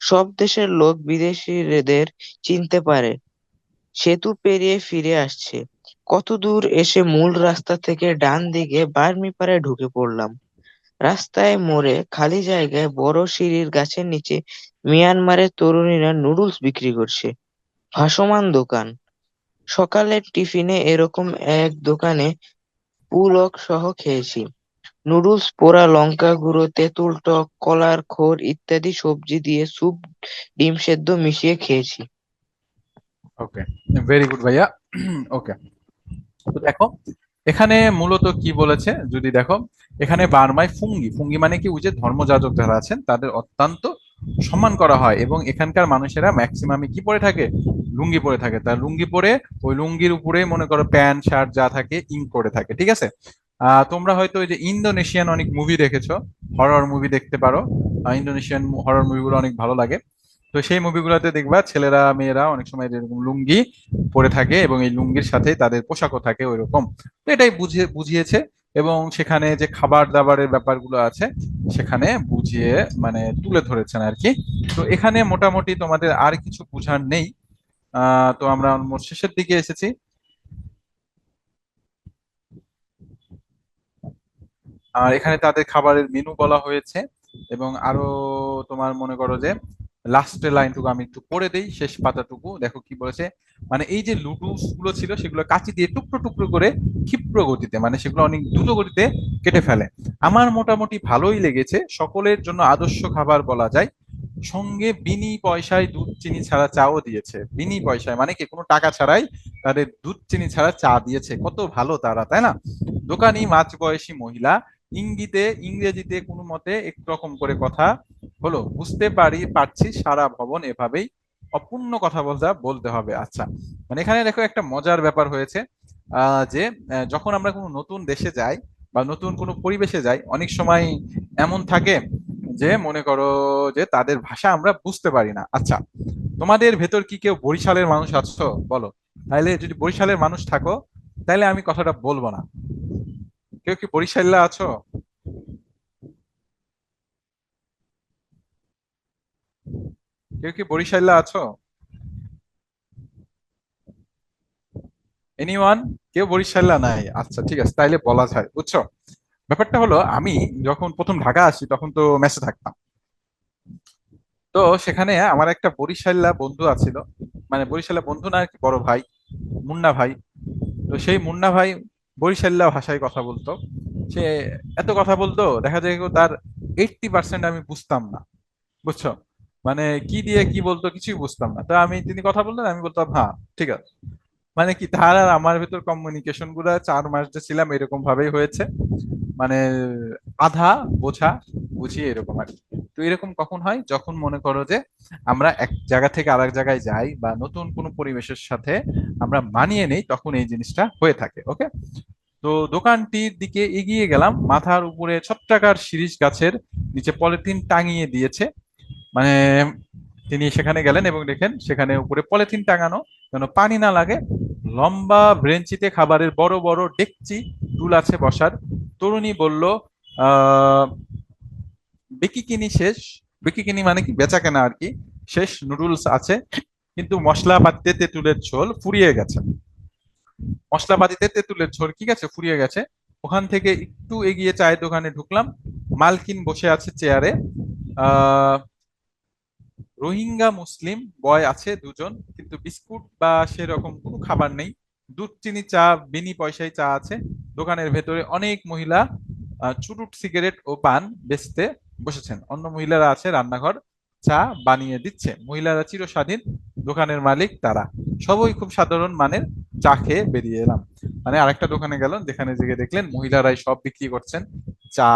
সব দেশের লোক বিদেশিদের চিনতে পারে। সেতু পেরিয়ে ফিরে আসছে। কত দূর এসে মূল রাস্তা থেকে ডান দিকে বার্মি পাড়ায় ঢুকে পড়লাম। রাস্তায় মোড়ে খালি জায়গায় বড় সিঁড়ির গাছের নিচে মিয়ানমারের তরুণীরা নুডলস বিক্রি করছে। ভাসমান দোকান। সকালের টিফিনে এরকম এক দোকানে পুলক সহ খেয়েছি। নুডলস, পোড়া লঙ্কা গুঁড়ো, তেঁতুল টক, কলার খোর ইত্যাদি সবজি দিয়ে স্যুপ, ডিম সেদ্ধ মিশিয়ে খেয়েছি। ওকে, ভেরি গুড ভাইয়া। ওকে, তো দেখো এখানে মূলত কি বলেছে যদি দেখো, এখানে বার্মায় ফুঙ্গি, ফুঙ্গি মানে কি, ওই যে ধর্মযাজক যারা আছেন তাদের অত্যন্ত সম্মান করা হয়, এবং এখানকার মানুষেরা ম্যাক্সিমামই কি পরে থাকে, লুঙ্গি পরে থাকে। তার লুঙ্গি পরে ওই লুঙ্গির উপরে মনে করো প্যান্ট শার্ট যা থাকে ইঙ্ক করে থাকে, ঠিক আছে। তোমরা হয়তো ওই যে ইন্দোনেশিয়ান অনেক মুভি দেখেছো, হরর মুভি দেখতে পারো। ইন্দোনেশিয়ান হরর মুভিগুলো অনেক ভালো লাগে। তো সেই মুভিগুলোতে দেখবা ছেলেরা মেয়েরা অনেক সময় এরকম লুঙ্গি পরে থাকে, এবং এই লুঙ্গির সাথে তাদের পোশাকও থাকে ওইরকম। তো এটাই বুঝিয়েছে, এবং সেখানে যে খাবার দাবারের ব্যাপারগুলো আছে সেখানে বুঝিয়ে মানে তুলে ধরেছেন আর কি। তো এখানে মোটামুটি তোমাদের আর কিছু বুঝার নেই। তো আমরা অলমোস্ট শেষের দিকে এসেছি। আর এখানে তাদের খাবারের মেনু বলা হয়েছে, এবং আরো তোমার মনে করো যে লাস্টের লাইনটুকু আমি একটু পড়ে দেই, শেষ পাতাটুকু দেখো কি বলেছে। মানে এই যে লুডুস গুলো ছিল সেগুলো কাঁচি দিয়ে টুকরো টুকরো করে ক্ষিপ্র গতিতে, মানে সেগুলো অনেক দ্রুত গতিতে কেটে ফেলে। আমার মোটামুটি ভালোই লেগেছে, সকলের জন্য আদর্শ খাবার বলা যায়। সঙ্গে বিনি পয়সায় দুধ চিনি ছাড়া চাও দিয়েছে। বিনি পয়সায় মানে কি, কোনো টাকা ছাড়াই তাদের দুধ চিনি ছাড়া চা দিয়েছে, কত ভালো তারা, তাই না। দোকানি মাঝবয়সী মহিলা, ইঙ্গিতে ইংরেজিতে কোনো মতে একটু রকম করে কথা হলো, বুঝতে পারছি সারা ভবন এভাবেই অপূর্ণ কথা বলতে হবে। আচ্ছা, মানে এখানে দেখো একটা মজার ব্যাপার হয়েছে, যে যখন আমরা কোনো নতুন দেশে যাই বা নতুন কোনো পরিবেশে যাই, অনেক সময় এমন থাকে যে মনে করো যে তাদের ভাষা আমরা বুঝতে পারি না। আচ্ছা, তোমাদের ভেতর কি কেউ বরিশালের মানুষ আছো বলো, তাহলে যদি বরিশালের মানুষ থাকো তাহলে আমি কথাটা বলবো না। কেউ কি বরিশাল্লা আছো? কেউ কি বরিশাল্লা আছো? এনিওয়ান? কেউ বরিশাল্লা নাই? আচ্ছা ঠিক আছে, তাইলে বলা যায়, বুঝছো। ব্যাপারটা হলো, আমি যখন প্রথম ঢাকা আসি তখন তো মেসে থাকতাম। তো সেখানে আমার একটা বরিশাল্লা বন্ধু আছিল, মানে বরিশাল্লা বন্ধু না আর কি, বড় ভাই, মুন্না ভাই। তো সেই মুন্না ভাই বরিশাল্লা ভাষায় কথা বলতো। সে এত কথা বলতো, দেখা যায় তার 80% আমি বুঝতাম না, বুঝছো। মানে কি দিয়ে কি বলতো কিছুই বুঝতাম না। তো তিনি কথা বলতেন, আমি বলতাম হ্যাঁ ঠিক আছে। মানে কি, তার আর আমার ভিতর কমিউনিকেশন গুলা 4 মাস যে ছিলাম এরকম ভাবেই হয়েছে। মানে আধা বোঝা বুঝিয়ে এরকম আর কি। তো এরকম কখন হয়, যখন মনে করো যে আমরা এক জায়গা থেকে আরেক জায়গায় যাই বা নতুন কোনো পরিবেশের সাথে আমরা মানিয়ে নেই, তখন এই জিনিসটা হয়ে থাকে। ওকে, তো দোকানটির দিকে এগিয়ে গেলাম, মাথার উপরে ছত্রাকার শিরীষ গাছের নিচে পলিথিন টাঙিয়ে দিয়েছে। মানে তিনি সেখানে গেলেন এবং দেখেন সেখানে উপরে পলিথিন টাঙানো, যেন পানি না লাগে। লম্বা ব্রেঞ্চিতে খাবারের বড় বড় ডেকচি, টুল আছে বসার। তরুণী বলল, আহ বেকিকিনি শেষ। বেকিকিনি মানে কি, বেচা কেনা আর কি। শেষ, নুডলস আছে, কিন্তু মশলাপাতিতে তেঁতুলের ঝোল ফুরিয়ে গেছে। মশলাপাতিতে তেঁতুলের ঝোল কি গেছে, ফুরিয়ে গেছে। ওখান থেকে একটু এগিয়ে চায়ের দোকানে ঢুকলাম। মালকিন বসে আছে চেয়ারে। আহ রোহিঙ্গা মুসলিম বয় আছে দুজন, কিন্তু বিস্কুট বা সেরকম কোনো খাবার নেই। দুধ চিনি চা, বিনি পয়সায় চা আছে। দোকানের ভেতরে অনেক মহিলা চুরুট সিগারেট ও পান বেচতে বসেছেন। অন্য মহিলারা আছে রান্নাঘর, চা বানিয়ে দিচ্ছে। মহিলারা চিরস্বাধীন, দোকানের মালিক তারা। সবই খুব সাধারণ মানের। চা খেয়ে বেরিয়ে এলাম। মানে আরেকটা দোকানে গেল, যেখানে গিয়ে দেখলেন মহিলারাই সব বিক্রি করছেন, চা,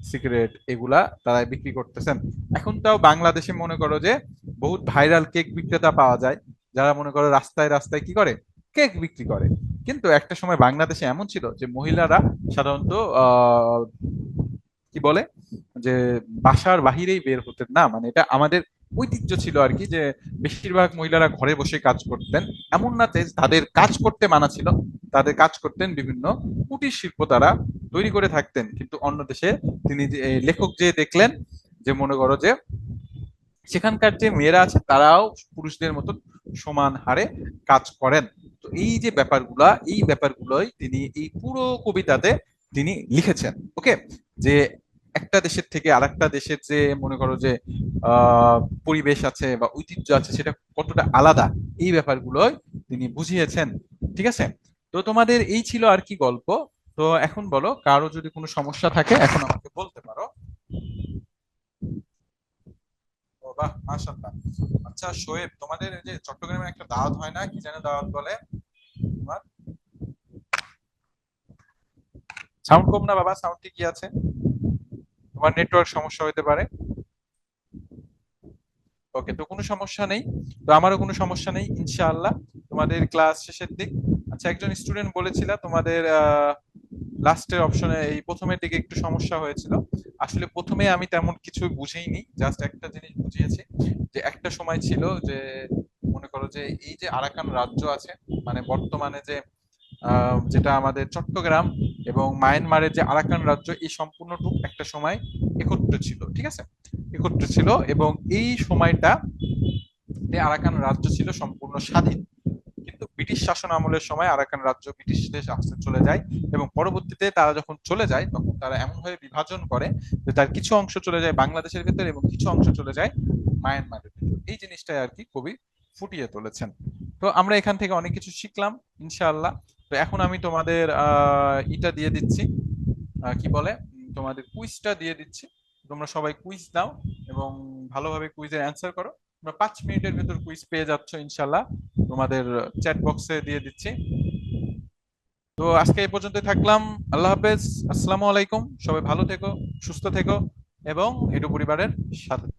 সিগারেট এগুলা তারা বিক্রি করতেছেন। এখন তাও বাংলাদেশে মনে করো যে বহুত ভাইরাল কেক বিক্রেতা পাওয়া যায়, যারা মনে করো রাস্তায় রাস্তায় কি করে, কেক বিক্রি করে। কিন্তু একটা সময় বাংলাদেশে এমন ছিল যে মহিলারা সাধারণত আহ কি বলে যে বাসার বাহিরেই বের হতেন না, মানে এটা আমাদের ঐতিহ্য ছিল আর কি, যে বেশিরভাগ মহিলারা ঘরে বসে কাজ করতেন। এমন না যে তাদের কাজ করতে মানা ছিল, তাদের কাজ করতেন বিভিন্ন কুটির শিল্প তারা তৈরি করে থাকতেন। কিন্তু অন্য দেশে তিনি লেখক যে দেখলেন যে মনে করো যে সেখানকার যে মেয়েরা আছে তারাও পুরুষদের মতো সমান হারে কাজ করেন। তো এই যে ব্যাপারগুলা, এই ব্যাপারগুলোই তিনি এই পুরো কবিতাতে তিনি লিখেছেন। ওকে, যে একটা দেশের থেকে আরেকটা দেশের যে মনে করো যে পরিবেশ আছে বা ঐতিহ্য আছে সেটা কতটা আলাদা, এই ব্যাপারগুলোই তিনি বুঝিয়েছেন। ঠিক আছে, তো তোমাদের এই ছিল আর কি গল্প। তো এখন বলো, কারো যদি কোনো সমস্যা থাকে এখন আমাকে বলতে পারো। ও বাহ, মাশাআল্লাহ। আচ্ছা শোয়েব, তোমাদের এই যে চট্টগ্রামে একটা দাওয়াত হয় না, কি যেন দাওয়াত বলে তোমার? সাউন্ড কম না বাবা, সাউন্ড ঠিকই আছে, তোমার নেটওয়ার্ক সমস্যা হতে পারে। ওকে, তো কোনো সমস্যা নেই। তো আমারও কোনো সমস্যা নেই ইনশাআল্লাহ। তোমাদের ক্লাস শেষের দিক। আচ্ছা, একজন স্টুডেন্ট বলেছিল তোমাদের লাস্টের অপশনে এই প্রথমের দিকে একটু সমস্যা হয়েছিল। আসলে প্রথমে আমি তেমন কিছু বুঝিনি, জাস্ট একটা জিনিস বুঝিয়েছি যে একটা সময় ছিল যে মনে করো যে এই যে আরাকান রাজ্য আছে, মানে বর্তমানে যে যেটা আমাদের চট্টগ্রাম এবং মায়ানমারের যে আরাকান রাজ্য, এই সম্পূর্ণটুক একটা সময় একত্রে ছিল। ঠিক আছে, একত্রে ছিল, এবং এই সময়টা আরাকান রাজ্য ছিল সম্পূর্ণ স্বাধীন। কিন্তু ব্রিটিশ শাসন আমলের সময় আরাকান রাজ্য ব্রিটিশদের শাসনে চলে যায়, এবং পরবর্তীতে তারা যখন চলে যায় তখন তারা এমনভাবে বিভাজন করে যে তার কিছু অংশ চলে যায় বাংলাদেশের ভেতরে এবং কিছু অংশ চলে যায় মায়ানমারের ভেতর। এই জিনিসটাই আর কি কবি ফুটিয়ে তুলেছেন। তো আমরা এখান থেকে অনেক কিছু শিখলাম ইনশাআল্লাহ। তো এখন আমি তোমাদের ইটা দিয়ে দিচ্ছি, কি বলে, তোমাদের কুইজটা দিয়ে দিচ্ছি। তোমরা সবাই কুইজ দাও এবং ভালোভাবে কুইজের অ্যান্সার করো। তোমরা 5 মিনিটের ভেতর কুইজ পেয়ে যাচ্ছ ইনশাল্লাহ, তোমাদের চ্যাট বক্সে দিয়ে দিচ্ছি। তো আজকে এই পর্যন্তই থাকলাম। আল্লাহ হাফেজ, আসসালামু আলাইকুম। সবাই ভালো থেকো, সুস্থ থেকো এবং এডু পরিবারের সাথে থেকো।